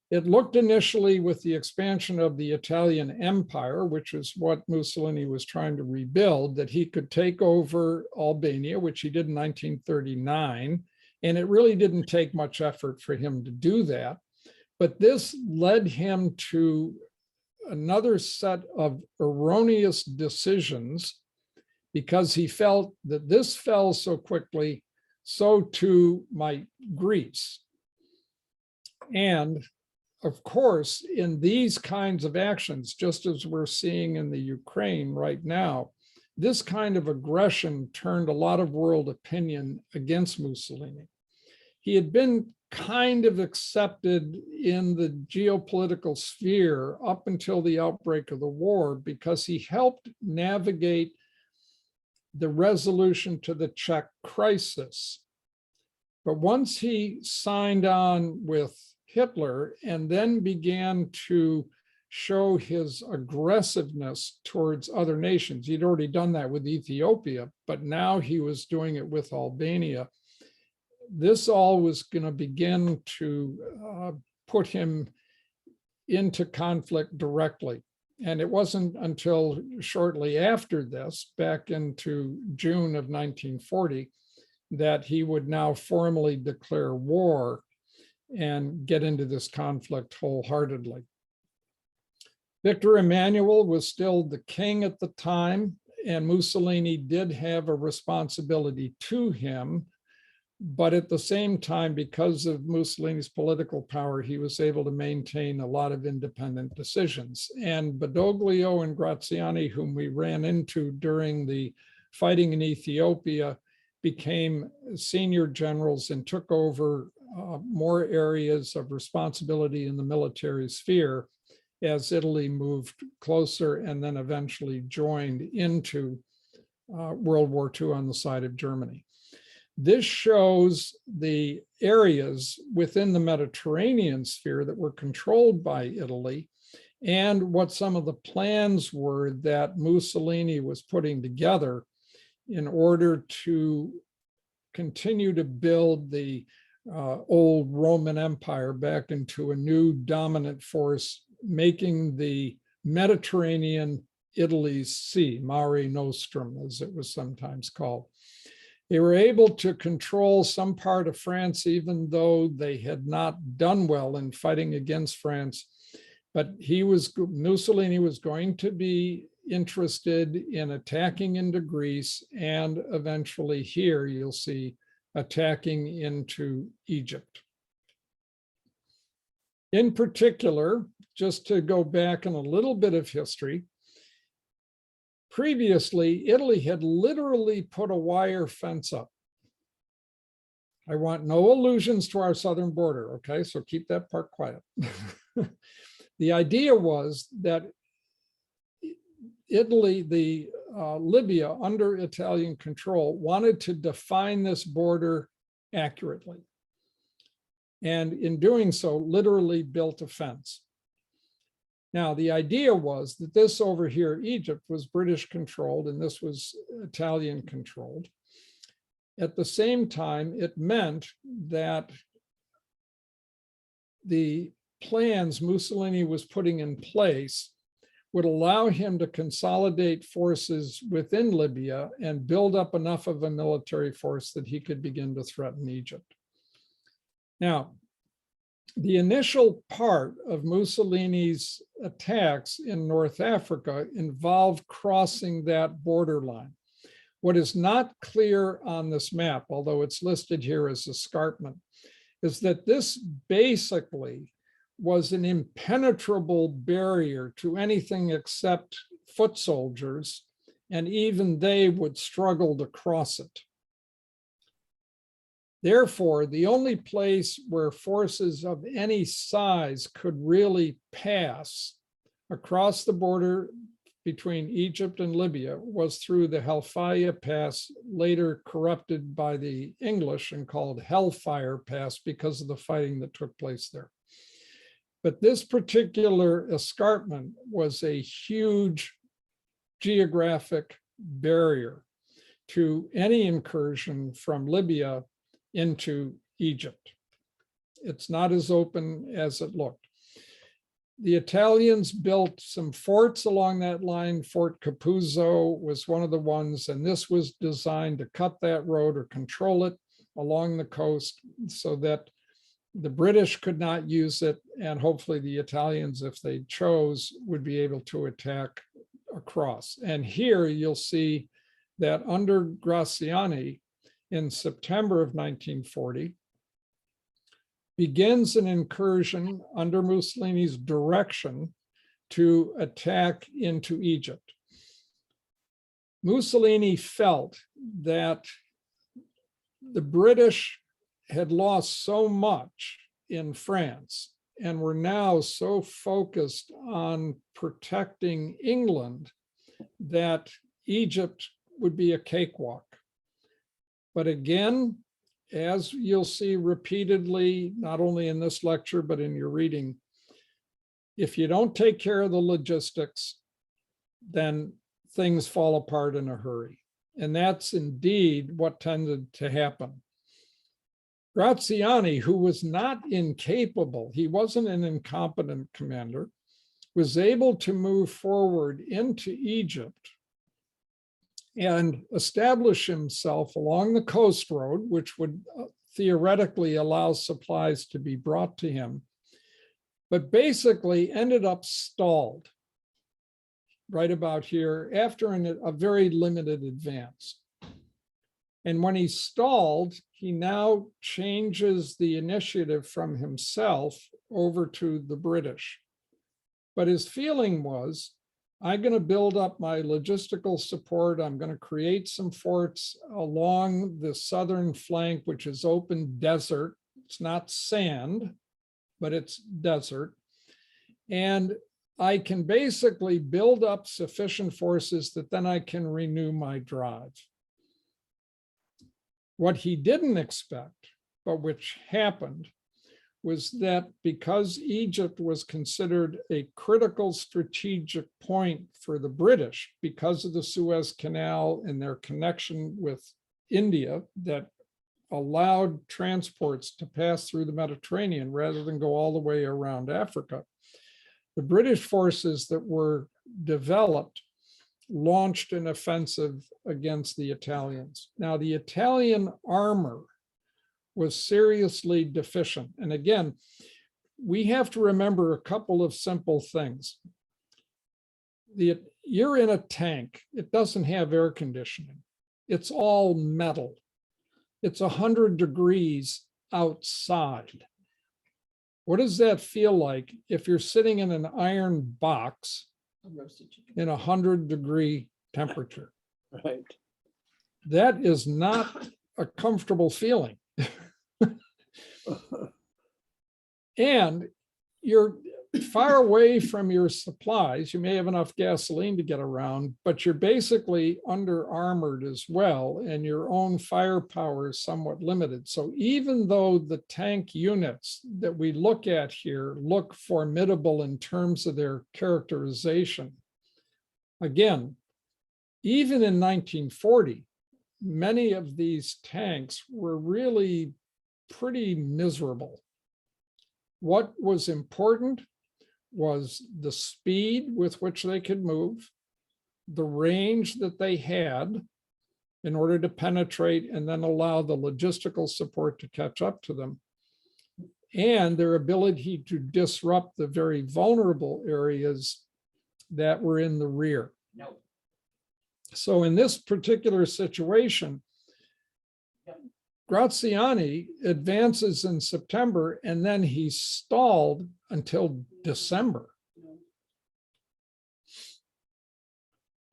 It looked initially with the expansion of the Italian Empire, which is what Mussolini was trying to rebuild, that he could take over Albania, which he did in 1939. And it really didn't take much effort for him to do that. But this led him to another set of erroneous decisions because he felt that this fell so quickly, so too might Greece. And of course, in these kinds of actions, just as we're seeing in the Ukraine right now, this kind of aggression turned a lot of world opinion against Mussolini. He had been kind of accepted in the geopolitical sphere up until the outbreak of the war because he helped navigate the resolution to the Czech crisis. But once he signed on with Hitler and then began to show his aggressiveness towards other nations, he'd already done that with Ethiopia, but now he was doing it with Albania. This all was going to begin to put him into conflict directly. And it wasn't until shortly after this, back into June of 1940, that he would now formally declare war and get into this conflict wholeheartedly. Victor Emmanuel was still the king at the time, and Mussolini did have a responsibility to him. But at the same time, because of Mussolini's political power, he was able to maintain a lot of independent decisions. And Badoglio and Graziani, whom we ran into during the fighting in Ethiopia, became senior generals and took over more areas of responsibility in the military sphere as Italy moved closer and then eventually joined into World War II on the side of Germany. This shows the areas within the Mediterranean sphere that were controlled by Italy and what some of the plans were that Mussolini was putting together in order to continue to build the old Roman Empire back into a new dominant force, making the Mediterranean Italy's sea, Mare Nostrum, as it was sometimes called. They were able to control some part of France, even though they had not done well in fighting against France. But Mussolini was going to be interested in attacking into Greece and eventually here you'll see attacking into Egypt. In particular, just to go back in a little bit of history, previously, Italy had literally put a wire fence up. I want no allusions to our southern border, okay? So keep that part quiet. The idea was that Italy, Libya under Italian control, wanted to define this border accurately. And in doing so, literally built a fence. Now, the idea was that this over here, Egypt, was British controlled and this was Italian controlled. At the same time, it meant that the plans Mussolini was putting in place would allow him to consolidate forces within Libya and build up enough of a military force that he could begin to threaten Egypt. Now, the initial part of Mussolini's attacks in North Africa involved crossing that borderline. What is not clear on this map, although it's listed here as escarpment, is that this basically was an impenetrable barrier to anything except foot soldiers, and even they would struggle to cross it. Therefore, the only place where forces of any size could really pass across the border between Egypt and Libya was through the Halfaya Pass, later corrupted by the English and called Hellfire Pass because of the fighting that took place there. But this particular escarpment was a huge geographic barrier to any incursion from Libya into Egypt. It's not as open as it looked. The Italians built some forts along that line. Fort Capuzzo was one of the ones, and this was designed to cut that road or control it along the coast so that the British could not use it, and hopefully the Italians, if they chose, would be able to attack across. And here you'll see that under Graziani in September of 1940, begins an incursion under Mussolini's direction to attack into Egypt. Mussolini felt that the British had lost so much in France and were now so focused on protecting England that Egypt would be a cakewalk. But again, as you'll see repeatedly, not only in this lecture, but in your reading, if you don't take care of the logistics, then things fall apart in a hurry. And that's indeed what tended to happen. Graziani, who was not incapable, he wasn't an incompetent commander, was able to move forward into Egypt and establish himself along the coast road, which would theoretically allow supplies to be brought to him, but basically ended up stalled right about here after a very limited advance. And when he stalled, he now changes the initiative from himself over to the British. But his feeling was, I'm going to build up my logistical support. I'm going to create some forts along the southern flank, which is open desert. It's not sand, but it's desert. And I can basically build up sufficient forces that then I can renew my drive. What he didn't expect, but which happened, was that because Egypt was considered a critical strategic point for the British because of the Suez Canal and their connection with India that allowed transports to pass through the Mediterranean rather than go all the way around Africa, the British forces that were developed launched an offensive against the Italians. Now, the Italian armor was seriously deficient. And again, we have to remember a couple of simple things. You're in a tank. It doesn't have air conditioning. It's all metal. It's 100 degrees outside. What does that feel like if you're sitting in an iron box in 100-degree temperature? Right. That is not a comfortable feeling. And you're far away from your supplies. You may have enough gasoline to get around, but you're basically under armored as well, and your own firepower is somewhat limited. So even though the tank units that we look at here look formidable in terms of their characterization, again, even in 1940, many of these tanks were really pretty miserable. What was important was the speed with which they could move, the range that they had in order to penetrate and then allow the logistical support to catch up to them, and their ability to disrupt the very vulnerable areas that were in the rear. So in this particular situation, Graziani advances in September, and then he's stalled until December.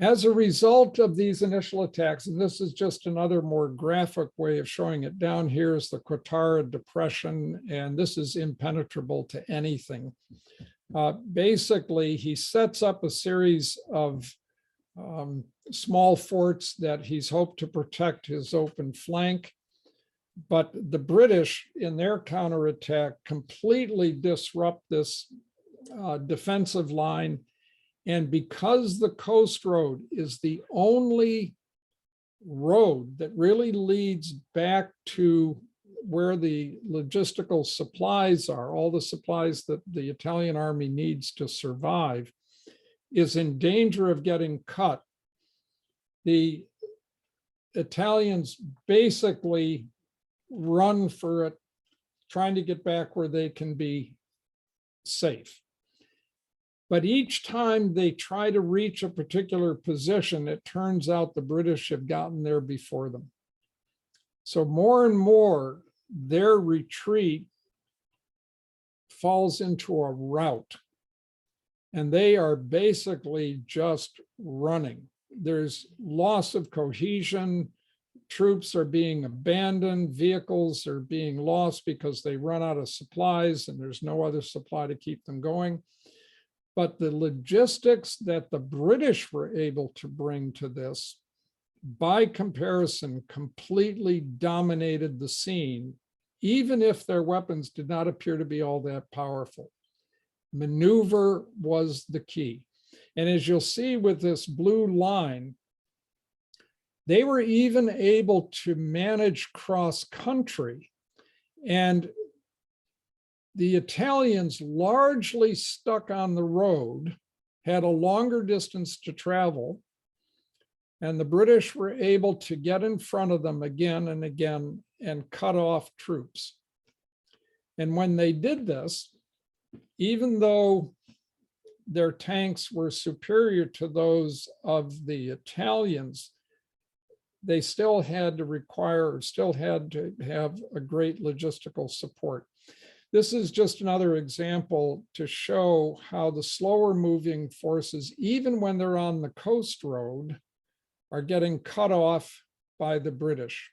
As a result of these initial attacks, and this is just another more graphic way of showing it, down here is the Qattara Depression, and this is impenetrable to anything. Basically, he sets up a series of small forts that he's hoped to protect his open flank. But the British, in their counterattack, completely disrupt this defensive line. And because the coast road is the only road that really leads back to where the logistical supplies are, all the supplies that the Italian army needs to survive, is in danger of getting cut. The Italians basically run for it, trying to get back where they can be safe. But each time they try to reach a particular position, it turns out the British have gotten there before them. So more and more, their retreat falls into a rout. And they are basically just running. There's loss of cohesion. Troops are being abandoned. Vehicles are being lost because they run out of supplies and there's no other supply to keep them going. But the logistics that the British were able to bring to this, by comparison, completely dominated the scene, even if their weapons did not appear to be all that powerful. Maneuver was the key. And as you'll see with this blue line, they were even able to manage cross country. And the Italians, largely stuck on the road, had a longer distance to travel. And the British were able to get in front of them again and again and cut off troops. And when they did this, even though their tanks were superior to those of the Italians, they still had to have a great logistical support. This is just another example to show how the slower moving forces, even when they're on the coast road, are getting cut off by the British,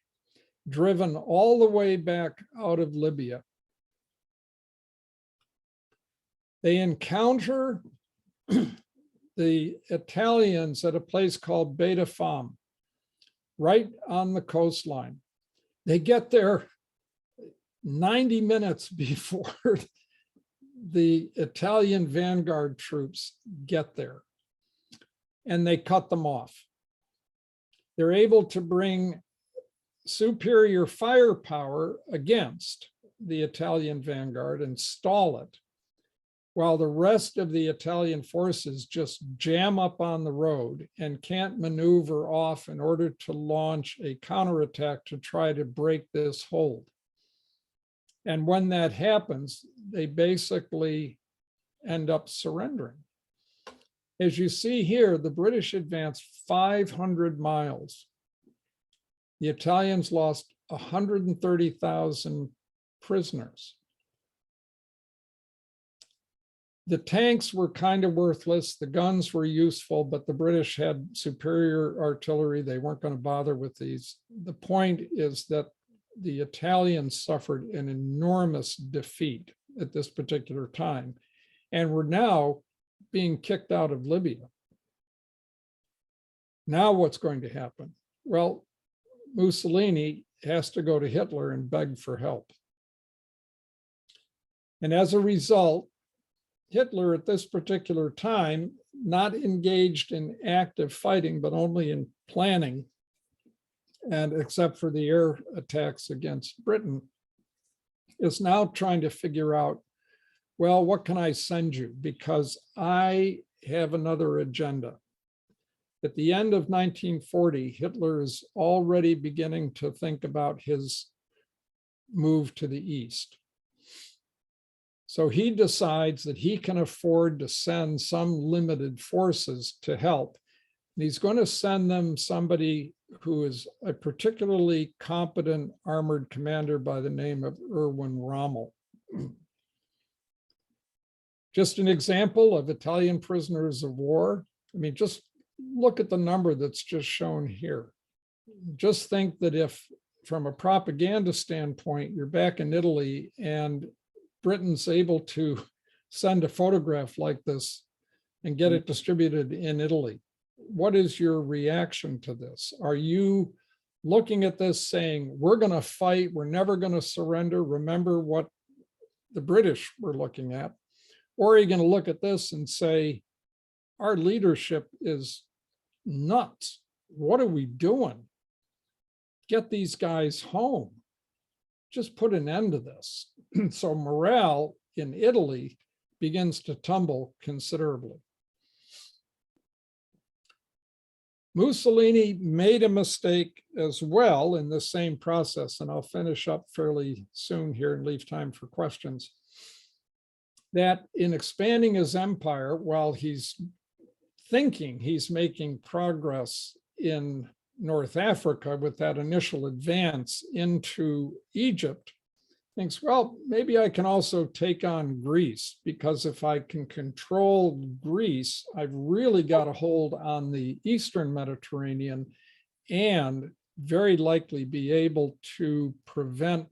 driven all the way back out of Libya. They encounter the Italians at a place called Beta Fam, right on the coastline. They get there 90 minutes before the Italian vanguard troops get there, and they cut them off. They're able to bring superior firepower against the Italian vanguard and stall it, while the rest of the Italian forces just jam up on the road and can't maneuver off in order to launch a counterattack to try to break this hold. And when that happens, they basically end up surrendering. As you see here, the British advanced 500 miles. The Italians lost 130,000 prisoners. The tanks were kind of worthless. The guns were useful, but the British had superior artillery. They weren't going to bother with these. The point is that the Italians suffered an enormous defeat at this particular time and were now being kicked out of Libya. Now what's going to happen? Well, Mussolini has to go to Hitler and beg for help. And as a result, Hitler at this particular time, not engaged in active fighting, but only in planning, and except for the air attacks against Britain, is now trying to figure out, well, what can I send you? Because I have another agenda. At the end of 1940, Hitler is already beginning to think about his move to the east. So he decides that he can afford to send some limited forces to help. And he's going to send them somebody who is a particularly competent armored commander by the name of Erwin Rommel. Just an example of Italian prisoners of war. I mean, just look at the number that's just shown here. Just think that if, from a propaganda standpoint, you're back in Italy and Britain's able to send a photograph like this and get it distributed in Italy. What is your reaction to this? Are you looking at this saying, we're going to fight, we're never going to surrender? Remember what the British were looking at? Or are you going to look at this and say, our leadership is nuts. What are we doing? Get these guys home. Just put an end to this. So morale in Italy begins to tumble considerably. Mussolini made a mistake as well in the same process, and I'll finish up fairly soon here and leave time for questions. That in expanding his empire, while he's thinking he's making progress in North Africa with that initial advance into Egypt, thinks, well, maybe I can also take on Greece, because if I can control Greece, I've really got a hold on the Eastern Mediterranean and very likely be able to prevent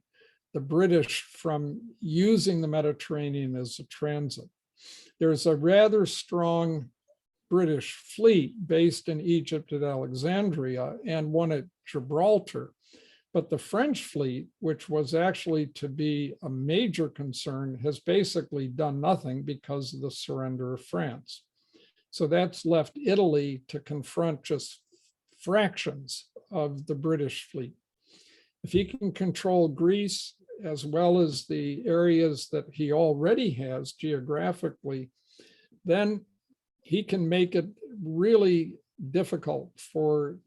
the British from using the Mediterranean as a transit. There's a rather strong British fleet based in Egypt at Alexandria and one at Gibraltar. But the French fleet, which was actually to be a major concern, has basically done nothing because of the surrender of France. So that's left Italy to confront just fractions of the British fleet. If he can control Greece, as well as the areas that he already has geographically, then he can make it really difficult for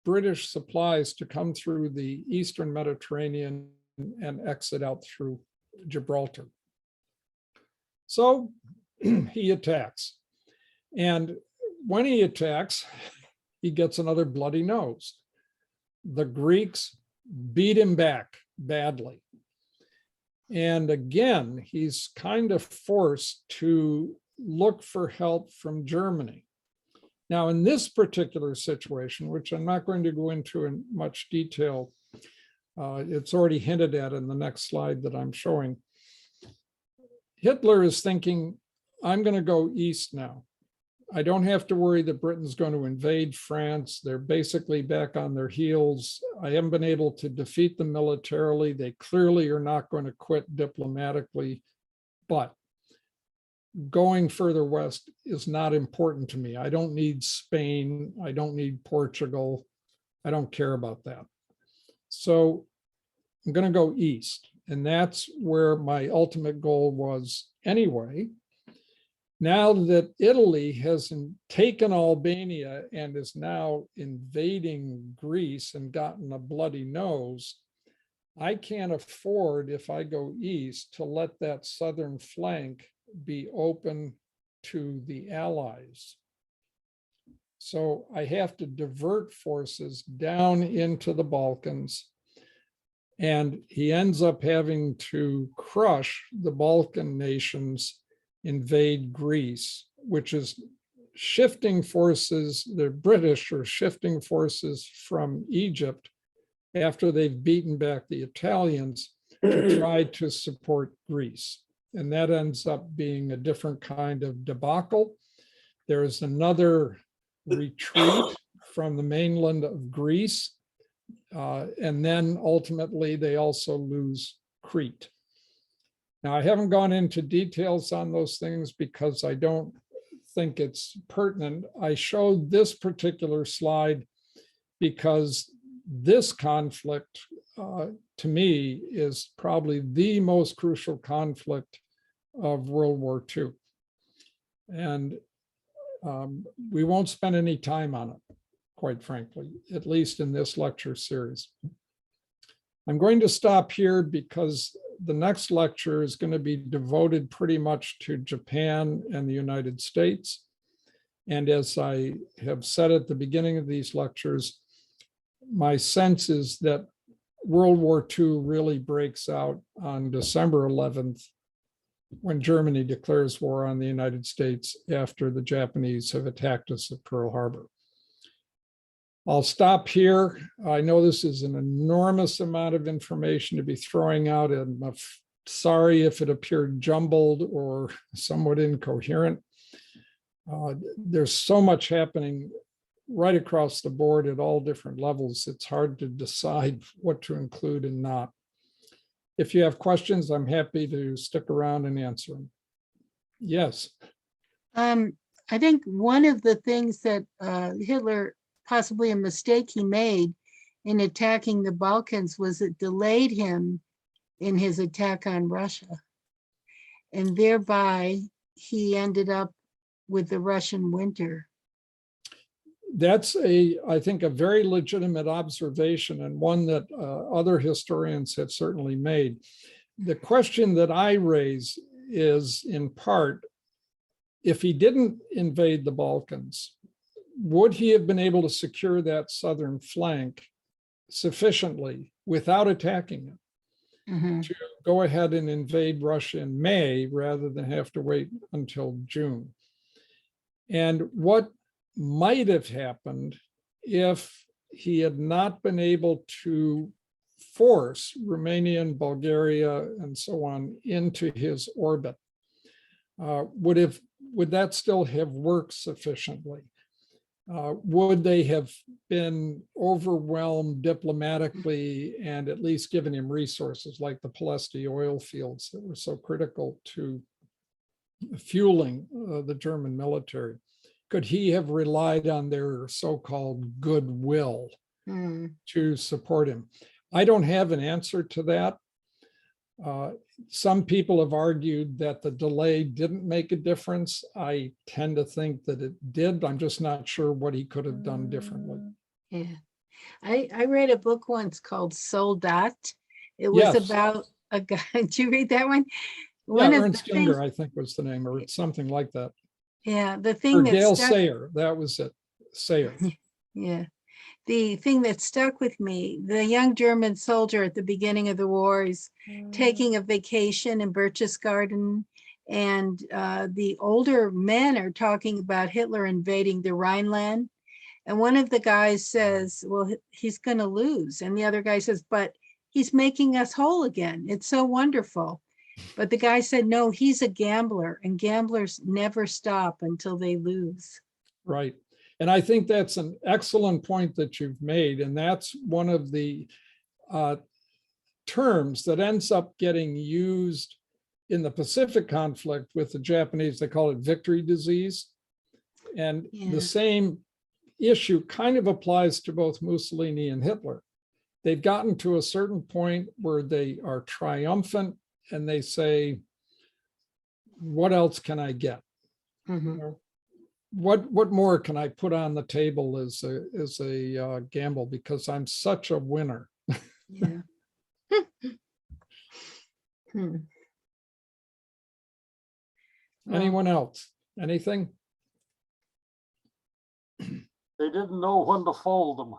British supplies to come through the Eastern Mediterranean and exit out through Gibraltar. So he attacks. And when he attacks, he gets another bloody nose. The Greeks beat him back badly. And again, he's kind of forced to look for help from Germany. Now, in this particular situation, which I'm not going to go into in much detail, it's already hinted at in the next slide that I'm showing. Hitler is thinking, I'm going to go east now. I don't have to worry that Britain's going to invade France. They're basically back on their heels. I haven't been able to defeat them militarily. They clearly are not going to quit diplomatically, but going further west is not important to me. I don't need Spain. I don't need Portugal. I don't care about that. So I'm going to go east. And that's where my ultimate goal was anyway. Now that Italy has taken Albania and is now invading Greece and gotten a bloody nose, I can't afford, if I go east, to let that southern flank be open to the Allies. So I have to divert forces down into the Balkans, and he ends up having to crush the Balkan nations, invade Greece, which is shifting forces. The British are shifting forces from Egypt after they've beaten back the Italians to try to support Greece. And that ends up being a different kind of debacle. There's another retreat from the mainland of Greece. And then ultimately they also lose Crete. Now, I haven't gone into details on those things because I don't think it's pertinent. I showed this particular slide because this conflict, to me, is probably the most crucial conflict of World War II. And we won't spend any time on it, quite frankly, at least in this lecture series. I'm going to stop here because the next lecture is going to be devoted pretty much to Japan and the United States. And as I have said at the beginning of these lectures, my sense is that World War II really breaks out on December 11th, when Germany declares war on the United States after the Japanese have attacked us at Pearl Harbor. I'll stop here. I know this is an enormous amount of information to be throwing out in a sorry if it appeared jumbled or somewhat incoherent. There's so much happening right across the board at all different levels. It's hard to decide what to include and not. If you have questions, I'm happy to stick around and answer them. Yes. I think one of the things that Hitler, possibly a mistake he made in attacking the Balkans, was it delayed him in his attack on Russia. And thereby he ended up with the Russian winter. That's I think, a very legitimate observation, and one that other historians have certainly made. The question that I raise is, in part, if he didn't invade the Balkans, would he have been able to secure that southern flank sufficiently without attacking it Mhm. to go ahead and invade Russia in May rather than have to wait until June? And what might have happened if he had not been able to force Romania and Bulgaria and so on into his orbit? Would that still have worked sufficiently? Would they have been overwhelmed diplomatically and at least given him resources like the Ploesti oil fields that were so critical to fueling the German military? Could he have relied on their so-called goodwill Mm. to support him? I don't have an answer to that. Some people have argued that the delay didn't make a difference. I tend to think that it did. I'm just not sure what he could have done differently. Yeah. I read a book once called Soldat. It was Yes. about a guy. Did you read that one? Yeah, One of the Ernst things, Jünger, I think was the name, or something like that. yeah, the Or thing that Gail stuck, Sayer, that was it, Sayer. yeah, the thing that stuck with me, the young German soldier at the beginning of the war is taking a vacation in Berchtesgaden, and the older men are talking about Hitler invading the Rhineland. And one of the guys says, well, he's going to lose. And the other guy says, but he's making us whole again. It's so wonderful. But the guy said, no, he's a gambler, and gamblers never stop until they lose. Right. And I think that's an excellent point that you've made. And that's one of the terms that ends up getting used in the Pacific conflict with the Japanese. They call it victory disease. And Yeah. the same issue kind of applies to both Mussolini and Hitler. They've gotten to a certain point where they are triumphant and they say, what else can I get? Mhm. You know, what more can I put on the table as a gamble, because I'm such a winner? Yeah. Hmm. Well, Anyone else? Anything? They didn't know when to fold them.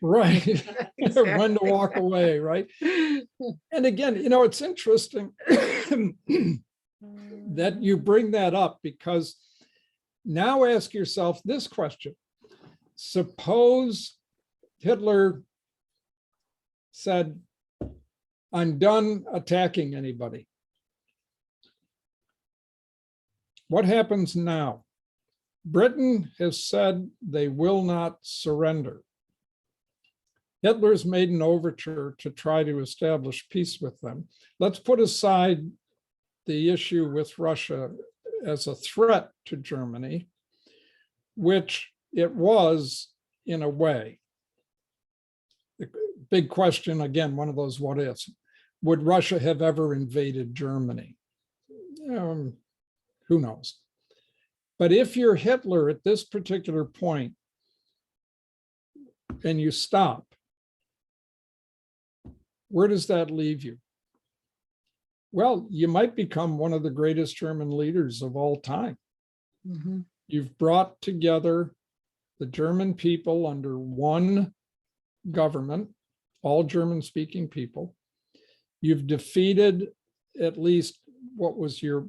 Right. When to exactly. walk away, right? And again, it's interesting that you bring that up, because now ask yourself this question. Suppose Hitler said, I'm done attacking anybody. What happens now? Britain has said they will not surrender. Hitler's made an overture to try to establish peace with them. Let's put aside the issue with Russia as a threat to Germany, which it was in a way. The big question, again, one of those what ifs. Would Russia have ever invaded Germany? Who knows? But if you're Hitler at this particular point and you stop, where does that leave you? Well, you might become one of the greatest German leaders of all time. Mhm. You've brought together the German people under one government, all German-speaking people. You've defeated at least what was your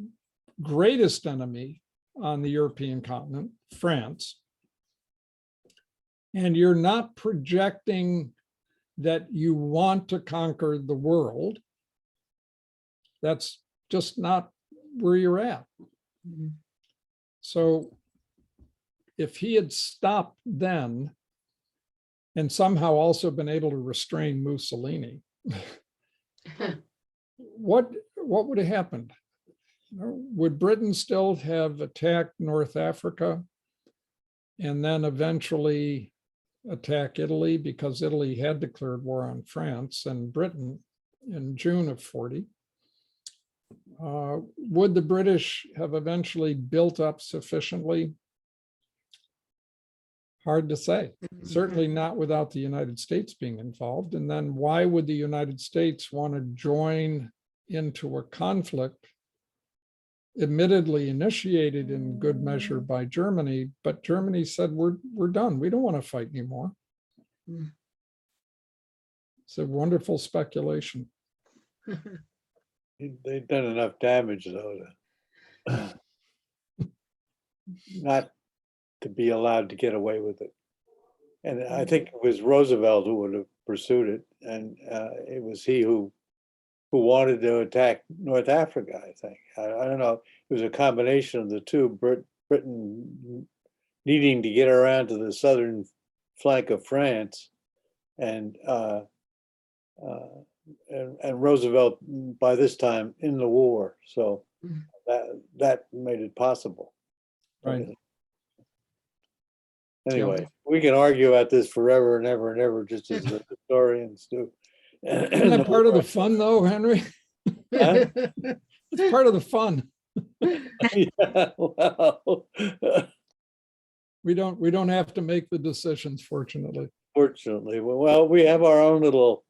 greatest enemy on the European continent, France. And you're not projecting that you want to conquer the world. That's just not where you're at. Mhm. So if he had stopped then and somehow also been able to restrain Mussolini, what would have happened? Would Britain still have attacked North Africa and then eventually attack Italy, because Italy had declared war on France and Britain in June of 40? Would the British have eventually built up sufficiently? Hard to say. Certainly not without the United States being involved. And then why would the United States want to join into a conflict admittedly initiated in good measure by Germany, but Germany said, we're done. We don't want to fight anymore. Mm. It's a wonderful speculation. They've done enough damage though to not to be allowed to get away with it. And I think it was Roosevelt who would have pursued it, and it was he who wanted to attack North Africa, I think. I don't know. It was a combination of the two, Britain needing to get around to the southern flank of France, and Roosevelt by this time in the war. So Mhm. that made it possible. Right. Anyway, we can argue about this forever and ever and ever, just as the historians do. Isn't that part of the fun though, Henry? Huh? It's part of the fun. Yeah, well, We don't have to make the decisions, fortunately. fortunately, well, we have our own little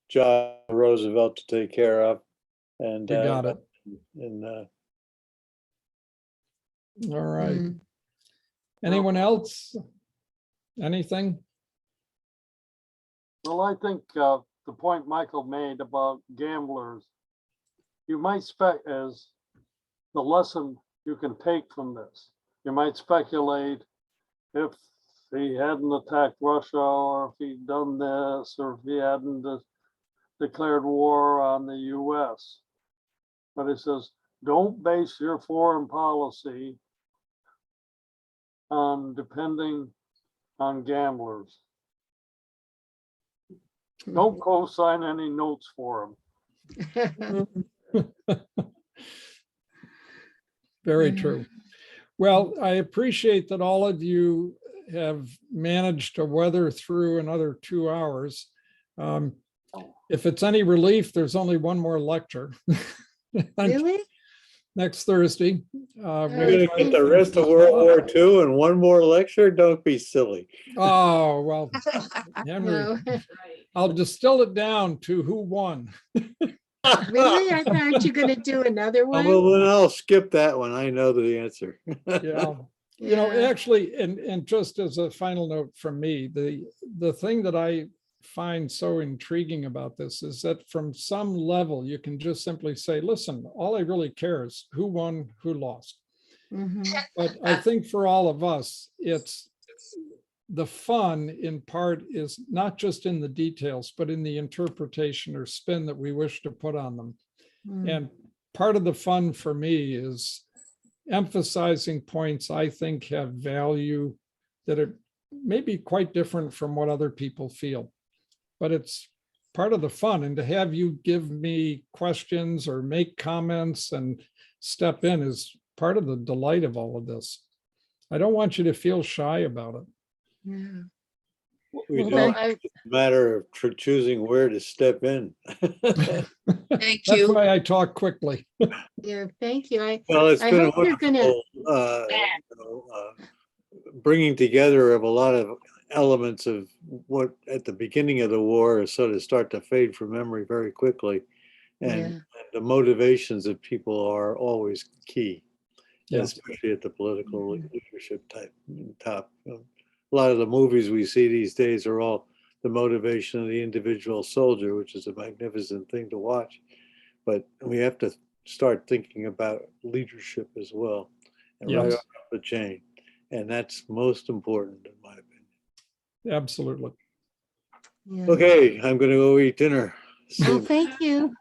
John Roosevelt to take care of, and We got it. And All right. Mm. Anyone else? Anything? Well, I think the point Michael made about gamblers, you might spec as the lesson you can take from this. You might speculate if he hadn't attacked Russia, or if he'd done this, or if he hadn't declared war on the US. But it says, don't base your foreign policy on depending on gamblers. Don't co-sign any notes for them. Very Yeah. true. Well, I appreciate that all of you have managed to weather through another 2 hours. If it's any relief, there's only one more lecture. Really? Next Thursday. we're gonna get the rest of World War II in one more lecture? Don't be silly. Oh, well, Henry, No. I'll distill it down to who won. Really? I thought you were gonna do another Well, one. then I'll skip that one. I know the answer. Yeah. You know, Yeah. actually, and just as a final note from me, the thing that I find so intriguing about this is that from some level, you can just simply say, listen, all I really care is who won, who lost. Mhm. But I think for all of us, it's the fun in part is not just in the details, but in the interpretation or spin that we wish to put on them. Mm. And part of the fun for me is emphasizing points I think have value that are maybe quite different from what other people feel. But it's part of the fun. And to have you give me questions or make comments and step in is part of the delight of all of this. I don't want you to feel shy about it. Yeah. We Well, don't, I- it's a matter of choosing where to step in. Thank That's you. why I talk quickly. Yeah, thank you. Well, it's I been a hope you're gonna- wonderful, bringing together of a lot of elements of what at the beginning of the war sort of start to fade from memory very quickly. And Yeah. the motivations of people are always key, Yeah. especially at the political leadership top. A lot of the movies we see these days are all the motivation of the individual soldier, which is a magnificent thing to watch. But we have to start thinking about leadership as well, and right Yes. up the chain. And that's most important in my opinion. Absolutely. Yeah. Okay, I'm gonna go eat dinner. Oh, See- thank you.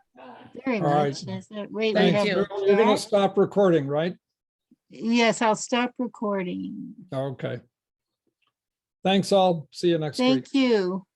very All right. much. Wait, we Thank have you. the You're gonna chat. stop recording, right? Yes, I'll stop recording. Okay. Thanks all. See you next week. Thank you.